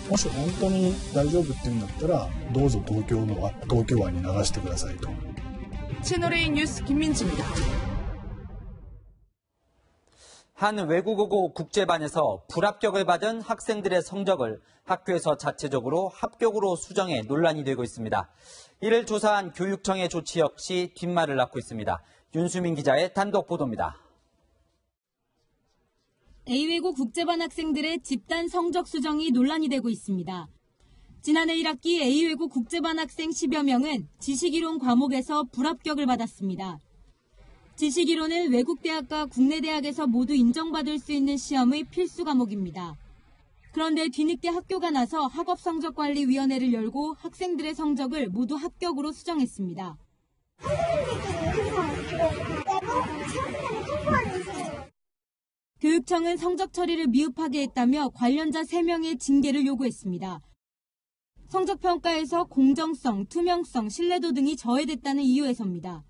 もし本当に大丈夫って言うんだったらどうぞ東京湾に流してくださいと。 채널A 뉴스 김민지입니다. 한 외국어고 국제반에서 불합격을 받은 학생들의 성적을 학교에서 자체적으로 합격으로 수정해 논란이 되고 있습니다. 이를 조사한 교육청의 조치 역시 뒷말을 낳고 있습니다. 윤수민 기자의 단독 보도입니다. A외고 국제반 학생들의 집단 성적 수정이 논란이 되고 있습니다. 지난해 1학기 A외고 국제반 학생 10여 명은 지식이론 과목에서 불합격을 받았습니다. 지식이론은 외국 대학과 국내 대학에서 모두 인정받을 수 있는 시험의 필수 과목입니다. 그런데 뒤늦게 학교가 나서 학업성적관리위원회를 열고 학생들의 성적을 모두 합격으로 수정했습니다. 교육청은 성적 처리를 미흡하게 했다며 관련자 3명의 징계를 요구했습니다. 성적평가에서 공정성, 투명성, 신뢰도 등이 저해됐다는 이유에서입니다.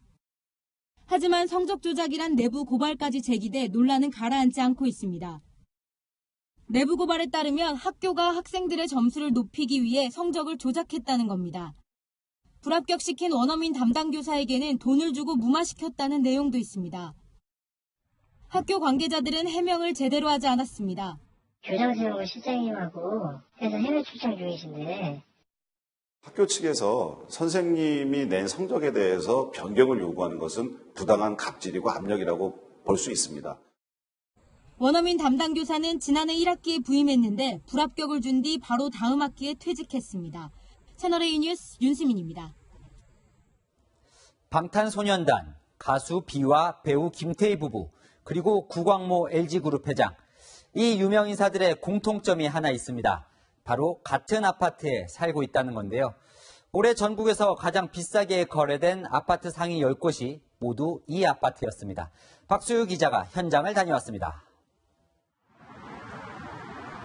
하지만 성적 조작이란 내부 고발까지 제기돼 논란은 가라앉지 않고 있습니다. 내부 고발에 따르면 학교가 학생들의 점수를 높이기 위해 성적을 조작했다는 겁니다. 불합격시킨 원어민 담당 교사에게는 돈을 주고 무마시켰다는 내용도 있습니다. 학교 관계자들은 해명을 제대로 하지 않았습니다. 교장선생님하고 실장님하고 해서 해외 출장 중이신데 학교 측에서 선생님이 낸 성적에 대해서 변경을 요구하는 것은 부당한 갑질이고 압력이라고 볼 수 있습니다. 원어민 담당 교사는 지난해 1학기에 부임했는데 불합격을 준 뒤 바로 다음 학기에 퇴직했습니다. 채널A 뉴스 윤수민입니다. 방탄소년단, 가수 비와 배우 김태희 부부, 그리고 구광모 LG그룹 회장. 이 유명 인사들의 공통점이 하나 있습니다. 바로 같은 아파트에 살고 있다는 건데요. 올해 전국에서 가장 비싸게 거래된 아파트 상위 10곳이 모두 이 아파트였습니다. 박수유 기자가 현장을 다녀왔습니다.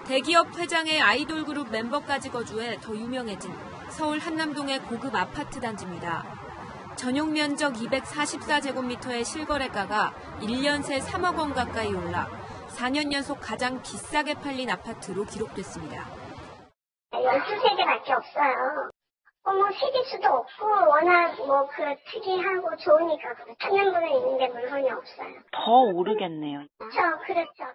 대기업 회장의 아이돌 그룹 멤버까지 거주해 더 유명해진 서울 한남동의 고급 아파트 단지입니다. 전용 면적 244제곱미터의 실거래가가 1년 새 3억 원 가까이 올라 4년 연속 가장 비싸게 팔린 아파트로 기록됐습니다. 12세대밖에 없어요. 세대 수도 없고 워낙 특이하고 좋으니까 천년분은 있는데 물건이 없어요. 더 오르겠네요. 그렇죠.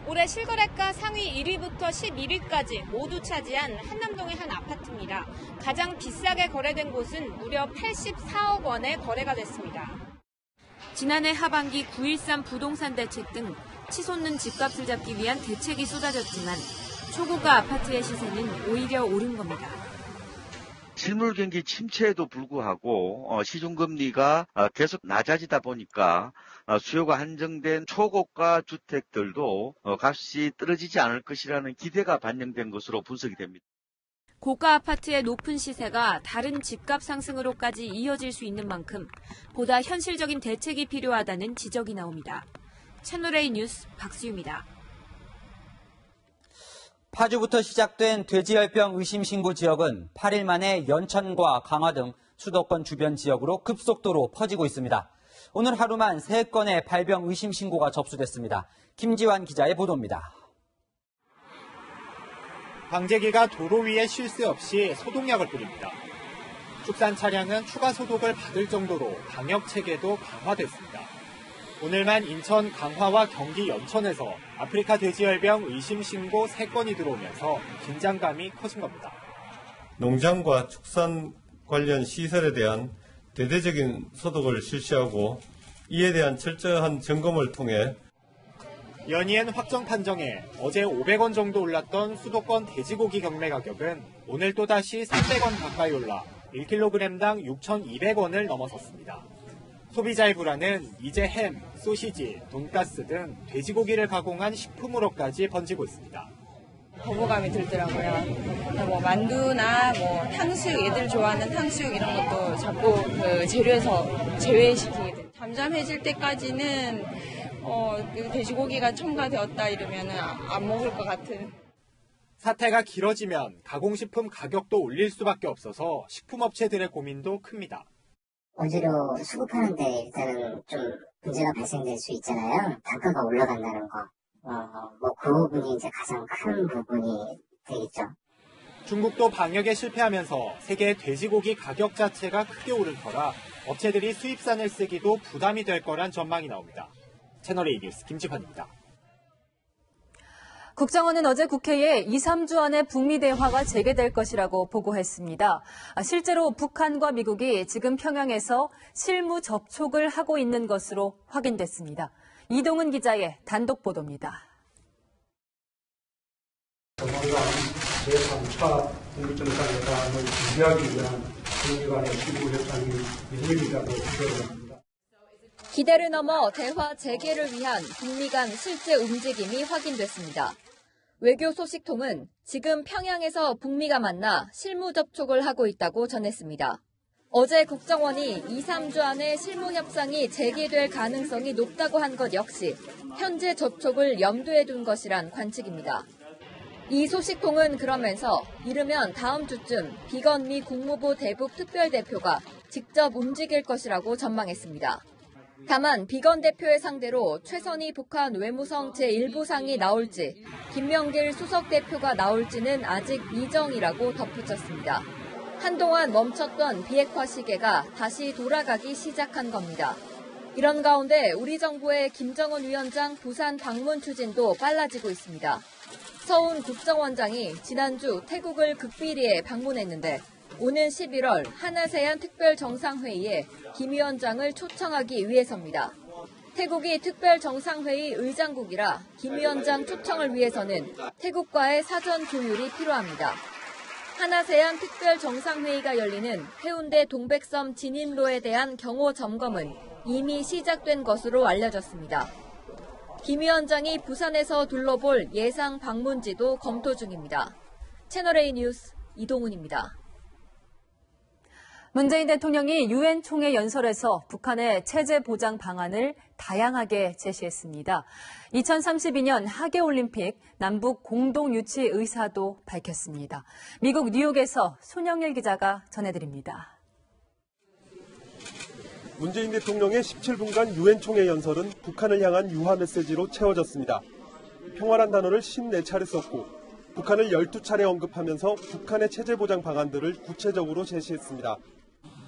올해 실거래가 상위 1위부터 11위까지 모두 차지한 한남동의 한 아파트입니다. 가장 비싸게 거래된 곳은 무려 84억 원에 거래가 됐습니다. 지난해 하반기 9.13 부동산 대책 등 치솟는 집값을 잡기 위한 대책이 쏟아졌지만 초고가 아파트의 시세는 오히려 오른 겁니다. 실물 경기 침체에도 불구하고 시중금리가 계속 낮아지다 보니까 수요가 한정된 초고가 주택들도 값이 떨어지지 않을 것이라는 기대가 반영된 것으로 분석이 됩니다. 고가 아파트의 높은 시세가 다른 집값 상승으로까지 이어질 수 있는 만큼 보다 현실적인 대책이 필요하다는 지적이 나옵니다. 채널A 뉴스 박수유입니다. 파주부터 시작된 돼지열병 의심 신고 지역은 8일 만에 연천과 강화 등 수도권 주변 지역으로 급속도로 퍼지고 있습니다. 오늘 하루만 3건의 발병 의심 신고가 접수됐습니다. 김지환 기자의 보도입니다. 방제기가 도로 위에 쉴 새 없이 소독약을 뿌립니다. 축산 차량은 추가 소독을 받을 정도로 방역 체계도 강화됐습니다. 오늘만 인천 강화와 경기 연천에서 아프리카 돼지열병 의심 신고 3건이 들어오면서 긴장감이 커진 겁니다. 농장과 축산 관련 시설에 대한 대대적인 소독을 실시하고 이에 대한 철저한 점검을 통해 연이엔 확정 판정에 어제 500원 정도 올랐던 수도권 돼지고기 경매 가격은 오늘 또다시 300원 가까이 올라 1kg당 6,200원을 넘어섰습니다. 소비자의 불안은 이제 햄, 소시지, 돈가스 등 돼지고기를 가공한 식품으로까지 번지고 있습니다. 거부감이 들더라고요. 만두나 탕수육, 애들 좋아하는 탕수육 이런 것도 자꾸 재료에서 제외시키게 돼요. 잠잠해질 때까지는 돼지고기가 첨가되었다 이러면 안 먹을 것 같은. 사태가 길어지면 가공식품 가격도 올릴 수밖에 없어서 식품업체들의 고민도 큽니다. 원재료 수급하는데 일단은 좀 문제가 발생될 수 있잖아요. 단가가 올라간다는 거. 그 부분이 이제 가장 큰 부분이 되겠죠. 중국도 방역에 실패하면서 세계 돼지고기 가격 자체가 크게 오를 터라 업체들이 수입산을 쓰기도 부담이 될 거란 전망이 나옵니다. 채널A 뉴스 김지환입니다. 국정원은 어제 국회에 2, 3주 안에 북미 대화가 재개될 것이라고 보고했습니다. 실제로 북한과 미국이 지금 평양에서 실무 접촉을 하고 있는 것으로 확인됐습니다. 이동은 기자의 단독 보도입니다. 조만간 제3차 북미정상회담을 준비하기 위한 북미 간의 실무 협상이 이루어지자고 기대합니다. 기대를 넘어 대화 재개를 위한 북미 간 실제 움직임이 확인됐습니다. 외교 소식통은 지금 평양에서 북미가 만나 실무 접촉을 하고 있다고 전했습니다. 어제 국정원이 2, 3주 안에 실무 협상이 재개될 가능성이 높다고 한 것 역시 현재 접촉을 염두에 둔 것이란 관측입니다. 이 소식통은 그러면서 이르면 다음 주쯤 비건 미 국무부 대북 특별대표가 직접 움직일 것이라고 전망했습니다. 다만 비건 대표의 상대로 최선희 북한 외무성 제1부상이 나올지 김명길 수석 대표가 나올지는 아직 미정이라고 덧붙였습니다. 한동안 멈췄던 비핵화 시계가 다시 돌아가기 시작한 겁니다. 이런 가운데 우리 정부의 김정은 위원장 부산 방문 추진도 빨라지고 있습니다. 서훈 국정원장이 지난주 태국을 극비리에 방문했는데 오는 11월 한아세안 특별정상회의에 김 위원장을 초청하기 위해서입니다. 태국이 특별정상회의 의장국이라 김 위원장 초청을 위해서는 태국과의 사전 조율이 필요합니다. 한아세안 특별정상회의가 열리는 해운대 동백섬 진입로에 대한 경호 점검은 이미 시작된 것으로 알려졌습니다. 김 위원장이 부산에서 둘러볼 예상 방문지도 검토 중입니다. 채널A 뉴스 이동훈입니다. 문재인 대통령이 유엔 총회 연설에서 북한의 체제 보장 방안을 다양하게 제시했습니다. 2032년 하계올림픽 남북 공동 유치 의사도 밝혔습니다. 미국 뉴욕에서 손영일 기자가 전해드립니다. 문재인 대통령의 17분간 유엔 총회 연설은 북한을 향한 유화 메시지로 채워졌습니다. 평화란 단어를 54차례 썼고 북한을 12차례 언급하면서 북한의 체제 보장 방안들을 구체적으로 제시했습니다.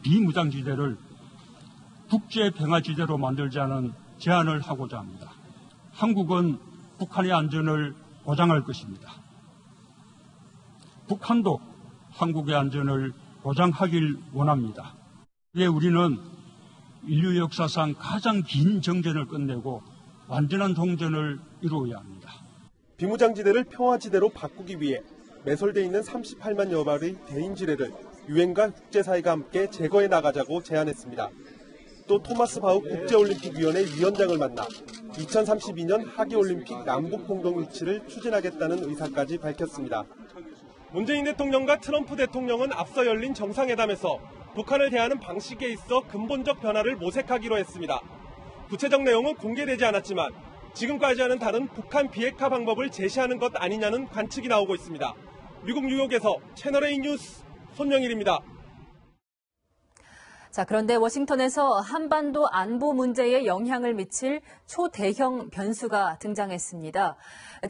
비무장지대를 국제평화지대로 만들자는 제안을 하고자 합니다. 한국은 북한의 안전을 보장할 것입니다. 북한도 한국의 안전을 보장하길 원합니다. 이에 우리는 인류 역사상 가장 긴 정전을 끝내고 완전한 종전을 이루어야 합니다. 비무장지대를 평화지대로 바꾸기 위해 매설돼 있는 38만여 발의 대인지뢰를 유엔과 국제사회가 함께 제거해 나가자고 제안했습니다. 또 토마스 바흐 국제올림픽위원회 위원장을 만나 2032년 하계올림픽 남북공동유치를 추진하겠다는 의사까지 밝혔습니다. 문재인 대통령과 트럼프 대통령은 앞서 열린 정상회담에서 북한을 대하는 방식에 있어 근본적 변화를 모색하기로 했습니다. 구체적 내용은 공개되지 않았지만 지금까지와는 다른 북한 비핵화 방법을 제시하는 것 아니냐는 관측이 나오고 있습니다. 미국 뉴욕에서 채널A 뉴스 손영일입니다. 자, 그런데 워싱턴에서 한반도 안보 문제에 영향을 미칠 초대형 변수가 등장했습니다.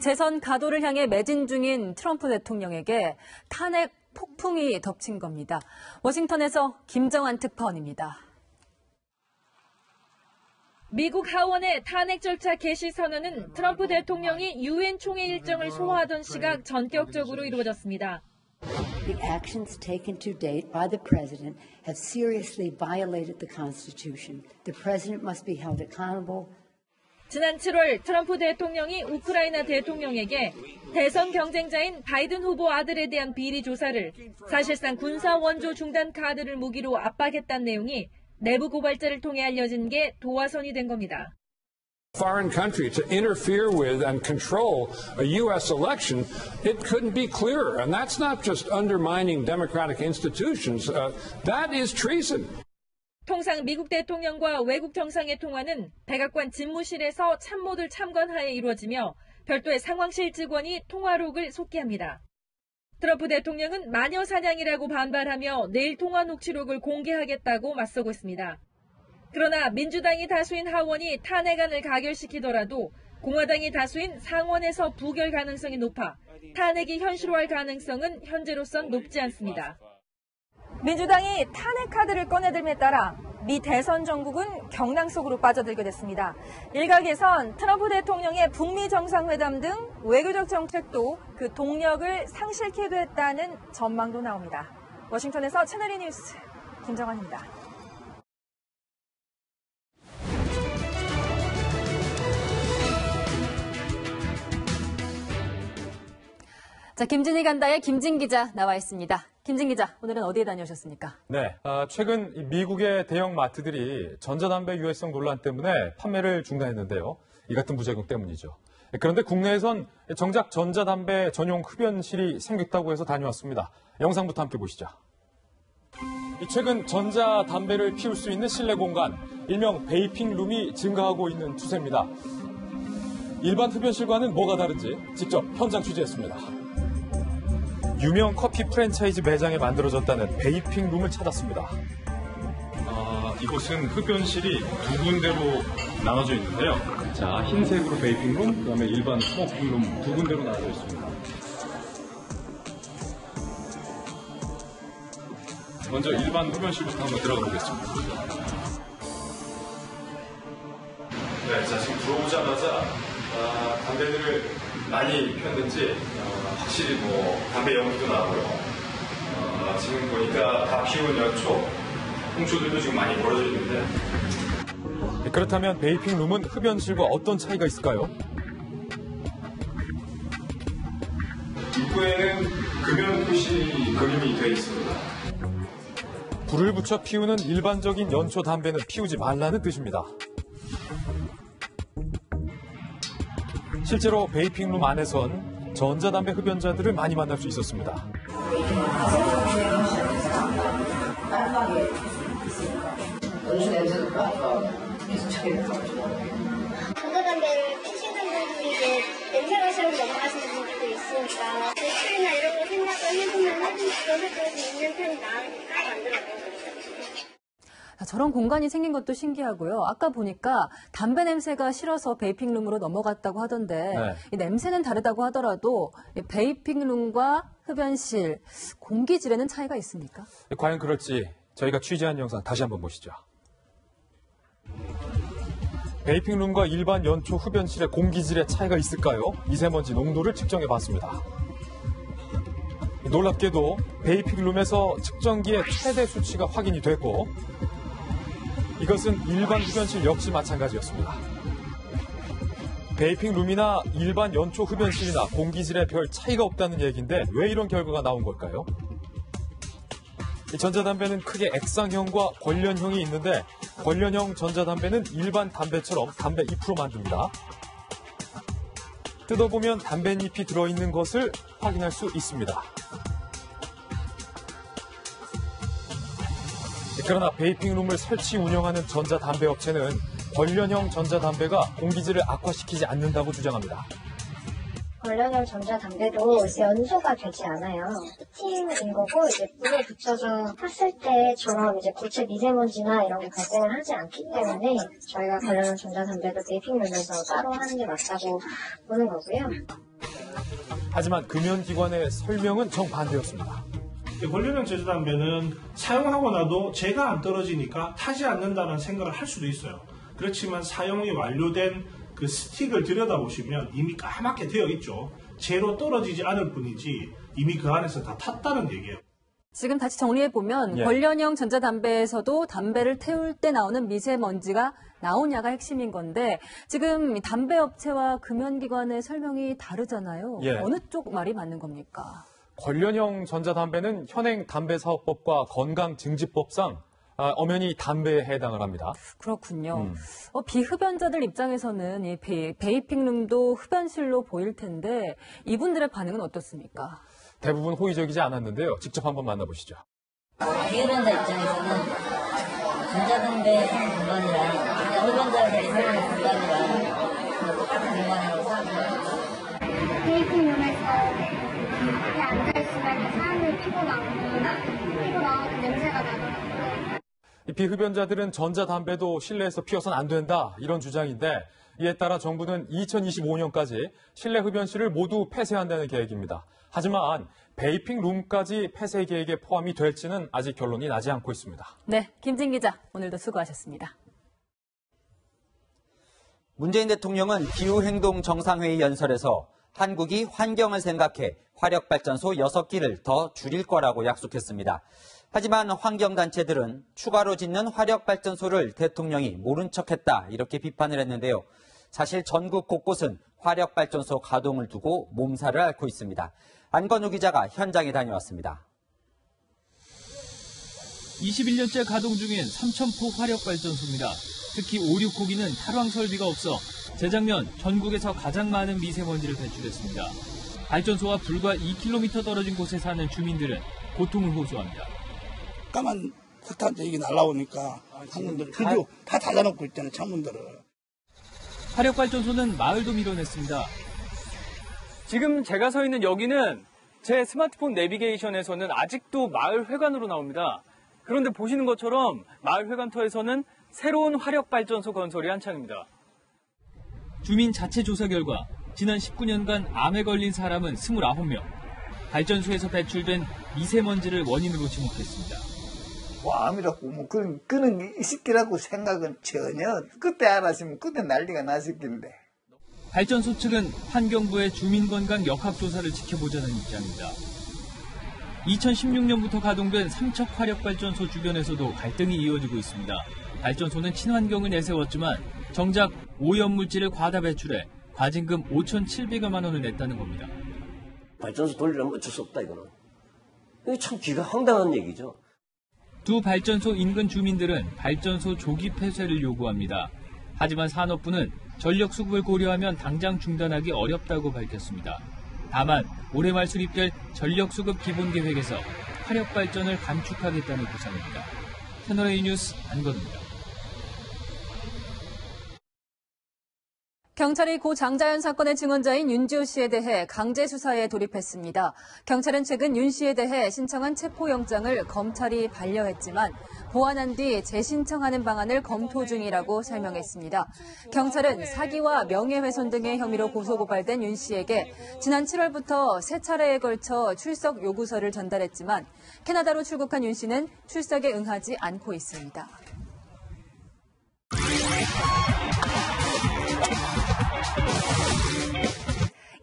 재선 가도를 향해 매진 중인 트럼프 대통령에게 탄핵 폭풍이 덮친 겁니다. 워싱턴에서 김정한 특파원입니다. 미국 하원의 탄핵 절차 개시 선언은 트럼프 대통령이 유엔 총회 일정을 소화하던 시각 전격적으로 이루어졌습니다. The actions taken to date by the president have seriously violated the Constitution. The president must be held accountable. 지난 7월 트럼프 대통령이 우크라이나 대통령에게 대선 경쟁자인 바이든 후보 아들에 대한 비리 조사를 사실상 군사 원조 중단 카드를 무기로 압박했다는 내용이 내부 고발자를 통해 알려진 게 도화선이 된 겁니다. Foreign country to interfere with and control a U.S. election, it couldn't be clearer. And that's not just undermining democratic institutions. That is treason. 통상 미국 대통령과 외국 정상의 통화는 백악관 집무실에서 참모들 참관하에 이루어지며 별도의 상황실 직원이 통화록을 속기합니다. 트럼프 대통령은 마녀 사냥이라고 반발하며 내일 통화 녹취록을 공개하겠다고 맞서고 있습니다. 그러나 민주당이 다수인 하원이 탄핵안을 가결시키더라도 공화당이 다수인 상원에서 부결 가능성이 높아 탄핵이 현실화할 가능성은 현재로선 높지 않습니다. 민주당이 탄핵 카드를 꺼내들m에 따라 미 대선 전국은 경랑 속으로 빠져들게 됐습니다. 일각에선 트럼프 대통령의 북미 정상회담 등 외교적 정책도 그 동력을 상실케 됐다는 전망도 나옵니다. 워싱턴에서 채널A 뉴스 김정환입니다. 자, 김진희 간다의 김진 기자 나와 있습니다. 김진 기자, 오늘은 어디에 다녀오셨습니까? 네, 최근 미국의 대형 마트들이 전자담배 유해성 논란 때문에 판매를 중단했는데요. 이 같은 부작용 때문이죠. 그런데 국내에선 정작 전자담배 전용 흡연실이 생겼다고 해서 다녀왔습니다. 영상부터 함께 보시죠. 최근 전자담배를 피울 수 있는 실내 공간, 일명 베이핑 룸이 증가하고 있는 추세입니다. 일반 흡연실과는 뭐가 다른지 직접 현장 취재했습니다. 유명 커피 프랜차이즈 매장에 만들어졌다는 베이핑룸을 찾았습니다. 이곳은 흡연실이 두 군데로 나눠져 있는데요. 자, 흰색으로 베이핑룸, 그다음에 일반 스모킹룸 두 군데로 나눠져 있습니다. 먼저 일반 흡연실부터 한번 들어가 보겠습니다. 네, 자, 지금 들어오자마자 담배를 많이 폈는지 확실히 담배 연기도 나고요. 지금 보니까 다 피운 연초, 홍초들도 지금 많이 벌어져 있는데. 그렇다면 베이핑룸은 흡연실과 어떤 차이가 있을까요? 입구에는 금연 표시 그림이 되어 있습니다. 불을 붙여 피우는 일반적인 연초 담배는 피우지 말라는 뜻입니다. 실제로 베이핑룸 안에선 전자담배 흡연자들을 많이 만날 수 있었습니다. 전자담배를 피시는 분들이 냄새가 싫어서 넘어가시는 분들도 있으니까 대출이나 이런 거 생각을 해보면 그것을 수 있는 편이 나으니까 만들었던 거죠. 저런 공간이 생긴 것도 신기하고요. 아까 보니까 담배 냄새가 싫어서 베이핑룸으로 넘어갔다고 하던데 이 냄새는 다르다고 하더라도 베이핑룸과 흡연실, 공기질에는 차이가 있습니까? 과연 그럴지 저희가 취재한 영상 다시 한번 보시죠. 베이핑룸과 일반 연초 흡연실의 공기질의 차이가 있을까요? 미세먼지 농도를 측정해 봤습니다. 놀랍게도 베이핑룸에서 측정기의 최대 수치가 확인이 됐고 이것은 일반 흡연실 역시 마찬가지였습니다. 베이핑룸이나 일반 연초 흡연실이나 공기질에 별 차이가 없다는 얘기인데 왜 이런 결과가 나온 걸까요? 전자담배는 크게 액상형과 권련형이 있는데 권련형 전자담배는 일반 담배처럼 담배 잎으로 만듭니다. 뜯어보면 담배잎이 들어있는 것을 확인할 수 있습니다. 그러나 베이핑룸을 설치 운영하는 전자담배 업체는 권련형 전자담배가 공기질을 악화시키지 않는다고 주장합니다. 권련형 전자담배도 연소가 되지 않아요. 스팀인 거고 이제 불에 붙여서 탔을 때처럼 이제 고체 미세먼지나 이런 게 발생을 하지 않기 때문에 저희가 권련형 전자담배도 베이핑룸에서 따로 하는 게 맞다고 보는 거고요. 하지만 금연기관의 설명은 정반대였습니다. 권련형 전자담배는 사용하고 나도 재가 안 떨어지니까 타지 않는다는 생각을 할 수도 있어요. 그렇지만 사용이 완료된 그 스틱을 들여다보시면 이미 까맣게 되어 있죠. 재로 떨어지지 않을 뿐이지 이미 그 안에서 다 탔다는 얘기예요. 지금 다시 정리해보면 권련형 전자담배에서도 담배를 태울 때 나오는 미세먼지가 나오냐가 핵심인 건데 지금 담배업체와 금연기관의 설명이 다르잖아요. 어느 쪽 말이 맞는 겁니까? 권련형 전자담배는 현행 담배사업법과 건강증진법상 엄연히 담배에 해당을 합니다. 그렇군요. 비흡연자들 입장에서는 이 베이핑룸도 흡연실로 보일 텐데 이분들의 반응은 어떻습니까? 대부분 호의적이지 않았는데요. 직접 한번 만나보시죠. 비흡연자 입장에서는 전자담배 하는 공간이랑 흡연자들이 사용하는 공간이랑 똑같은 공간이라고 생각합니다. 베이핑룸에서 앞에 앉아있으면 사람들이 피고 나오고 냄새가 나더라고요. 비흡연자들은 전자담배도 실내에서 피워서는 안 된다 이런 주장인데 이에 따라 정부는 2025년까지 실내 흡연실을 모두 폐쇄한다는 계획입니다. 하지만 베이핑룸까지 폐쇄 계획에 포함이 될지는 아직 결론이 나지 않고 있습니다. 네, 김진 기자 오늘도 수고하셨습니다. 문재인 대통령은 기후행동 정상회의 연설에서 한국이 환경을 생각해 화력발전소 6기를 더 줄일 거라고 약속했습니다. 하지만 환경단체들은 추가로 짓는 화력발전소를 대통령이 모른 척했다 이렇게 비판을 했는데요. 사실 전국 곳곳은 화력발전소 가동을 두고 몸살을 앓고 있습니다. 안건우 기자가 현장에 다녀왔습니다. 21년째 가동 중인 삼천포 화력발전소입니다. 특히 5, 6호기는 탈황 설비가 없어 재작년 전국에서 가장 많은 미세먼지를 배출했습니다. 발전소와 불과 2km 떨어진 곳에 사는 주민들은 고통을 호소합니다. 까만 석탄 이게 날라오니까 창문들을 그리고 다 닫아놓고 있잖아요. 창문들을. 화력발전소는 마을도 밀어냈습니다. 지금 제가 서 있는 여기는 제 스마트폰 내비게이션에서는 아직도 마을회관으로 나옵니다. 그런데 보시는 것처럼 마을회관터에서는 새로운 화력발전소 건설이 한창입니다. 주민 자체 조사 결과 지난 19년간 암에 걸린 사람은 29명. 발전소에서 배출된 미세먼지를 원인으로 지목했습니다. 암이라고 뭐 그런 게 있을기라고 생각은 전혀 그때 알았으면 그때 난리가 났을 텐데. 발전소 측은 환경부의 주민건강 역학조사를 지켜보자는 입장입니다. 2016년부터 가동된 삼척 화력발전소 주변에서도 갈등이 이어지고 있습니다. 발전소는 친환경을 내세웠지만 정작 오염물질을 과다 배출해 과징금 5,700여만 원을 냈다는 겁니다. 발전소 돌리려면 어쩔 수 없다 이거는. 이게 참 기가 황당한 얘기죠. 두 발전소 인근 주민들은 발전소 조기 폐쇄를 요구합니다. 하지만 산업부는 전력 수급을 고려하면 당장 중단하기 어렵다고 밝혔습니다. 다만 올해 말 수립될 전력 수급 기본 계획에서 화력 발전을 감축하겠다는 구상입니다. 채널A 뉴스 안건우입니다. 경찰이 고 장자연 사건의 증언자인 윤지호 씨에 대해 강제 수사에 돌입했습니다. 경찰은 최근 윤 씨에 대해 신청한 체포영장을 검찰이 반려했지만 보완한 뒤 재신청하는 방안을 검토 중이라고 설명했습니다. 경찰은 사기와 명예훼손 등의 혐의로 고소고발된 윤 씨에게 지난 7월부터 3차례에 걸쳐 출석 요구서를 전달했지만 캐나다로 출국한 윤 씨는 출석에 응하지 않고 있습니다.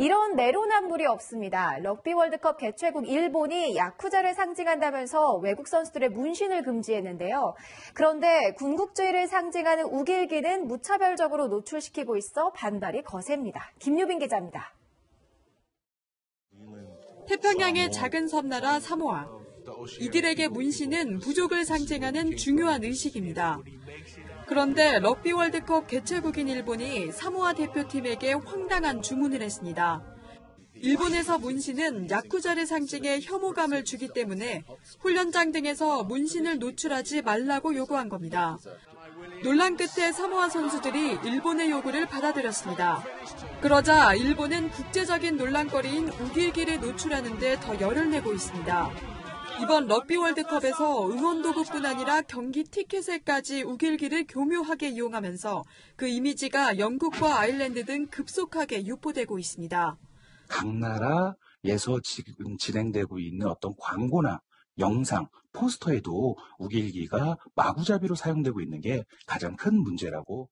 이런 내로남불이 없습니다. 럭비 월드컵 개최국 일본이 야쿠자를 상징한다면서 외국 선수들의 문신을 금지했는데요. 그런데 군국주의를 상징하는 우길기는 무차별적으로 노출시키고 있어 반발이 거셉니다. 김유빈 기자입니다. 태평양의 작은 섬나라 사모아. 이들에게 문신은 부족을 상징하는 중요한 의식입니다. 그런데 럭비 월드컵 개최국인 일본이 사모아 대표팀에게 황당한 주문을 했습니다. 일본에서 문신은 야쿠자를 상징해 혐오감을 주기 때문에 훈련장 등에서 문신을 노출하지 말라고 요구한 겁니다. 논란 끝에 사모아 선수들이 일본의 요구를 받아들였습니다. 그러자 일본은 국제적인 논란거리인 우길기를 노출하는 데 더 열을 내고 있습니다. 이번 럭비 월드컵에서 응원 도구뿐 아니라 경기 티켓에까지 우길기를 교묘하게 이용하면서 그 이미지가 영국과 아일랜드 등 급속하게 유포되고 있습니다. 각 나라에서 지금 진행되고 있는 어떤 광고나 영상, 포스터에도 우길기가 마구잡이로 사용되고 있는 게 가장 큰 문제라고.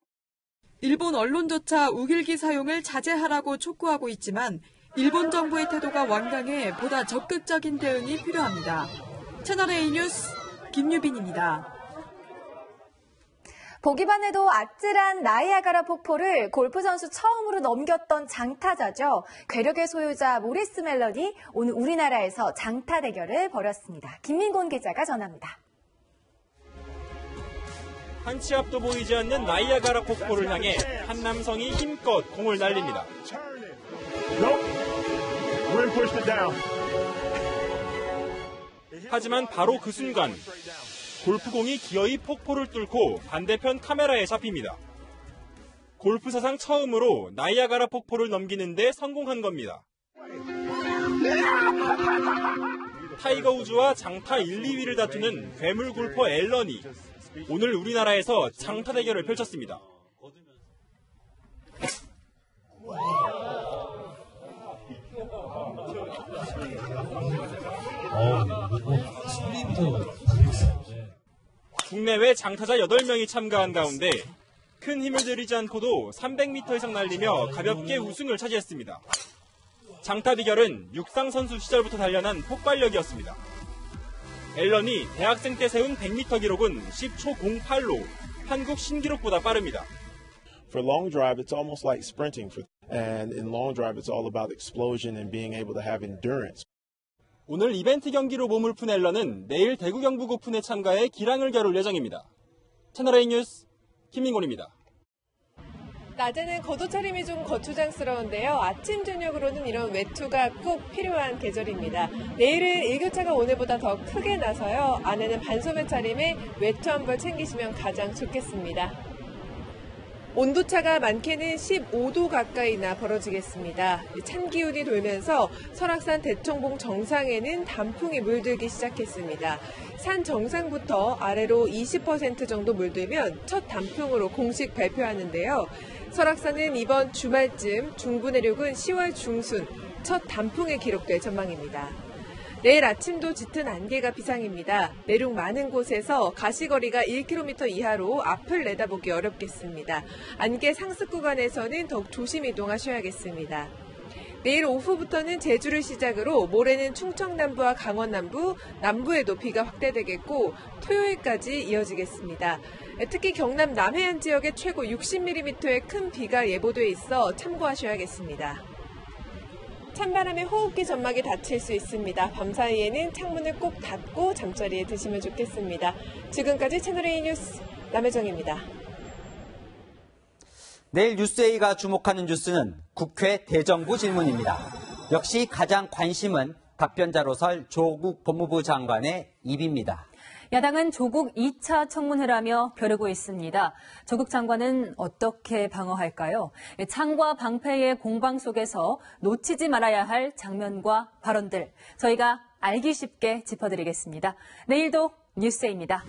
일본 언론조차 우길기 사용을 자제하라고 촉구하고 있지만 일본 정부의 태도가 완강해 보다 적극적인 대응이 필요합니다. 채널A 뉴스 김유빈입니다. 보기만 해도 아찔한 나이아가라 폭포를 골프 선수 처음으로 넘겼던 장타자죠. 괴력의 소유자 모리스 멜런이 오늘 우리나라에서 장타 대결을 벌였습니다. 김민곤 기자가 전합니다. 한 치 앞도 보이지 않는 나이아가라 폭포를 향해 한 남성이 힘껏 공을 날립니다. 하지만 바로 그 순간 골프공이 기어이 폭포를 뚫고 반대편 카메라에 잡힙니다. 골프 사상 처음으로 나이아가라 폭포를 넘기는 데 성공한 겁니다. 타이거 우즈와 장타 1, 2위를 다투는 괴물 골퍼 앨런이 오늘 우리나라에서 장타 대결을 펼쳤습니다. 국내외 장타자 8명이 참가한 가운데 큰 힘을 들이지 않고도 300m 이상 날리며 가볍게 우승을 차지했습니다. 장타 비결은 육상 선수 시절부터 단련한 폭발력이었습니다. 앨런이 대학생 때 세운 100m 기록은 10초 08로 한국 신기록보다 빠릅니다. For long drive, it's almost like sprinting. And in long drive, it's all about explosion and being able to have endurance. 오늘 이벤트 경기로 몸을 푼 앨런은 내일 대구 경북 오픈에 참가해 기량을 겨룰 예정입니다. 채널A 뉴스 김민곤입니다. 낮에는 겉옷 차림이 좀 거추장스러운데요. 아침 저녁으로는 이런 외투가 꼭 필요한 계절입니다. 내일은 일교차가 오늘보다 더 크게 나서요. 안에는 반소매 차림에 외투 한 벌 챙기시면 가장 좋겠습니다. 온도차가 많게는 15도 가까이나 벌어지겠습니다. 찬 기운이 돌면서 설악산 대청봉 정상에는 단풍이 물들기 시작했습니다. 산 정상부터 아래로 20% 정도 물들면 첫 단풍으로 공식 발표하는데요. 설악산은 이번 주말쯤, 중부 내륙은 10월 중순 첫 단풍이 기록될 전망입니다. 내일 아침도 짙은 안개가 비상입니다. 내륙 많은 곳에서 가시거리가 1km 이하로 앞을 내다보기 어렵겠습니다. 안개 상습 구간에서는 더욱 조심히 이동하셔야겠습니다. 내일 오후부터는 제주를 시작으로 모레는 충청 남부와 강원 남부, 남부에도 비가 확대되겠고 토요일까지 이어지겠습니다. 특히 경남 남해안 지역에 최고 60mm의 큰 비가 예보돼 있어 참고하셔야겠습니다. 찬바람에 호흡기 점막이 다칠 수 있습니다. 밤사이에는 창문을 꼭 닫고 잠자리에 드시면 좋겠습니다. 지금까지 채널A 뉴스 남혜정입니다. 내일 뉴스A가 주목하는 뉴스는 국회 대정부 질문입니다. 역시 가장 관심은 답변자로 설 조국 법무부 장관의 입입니다. 야당은 조국 2차 청문회를 하며 벼르고 있습니다. 조국 장관은 어떻게 방어할까요? 창과 방패의 공방 속에서 놓치지 말아야 할 장면과 발언들 저희가 알기 쉽게 짚어드리겠습니다. 내일도 뉴스A입니다.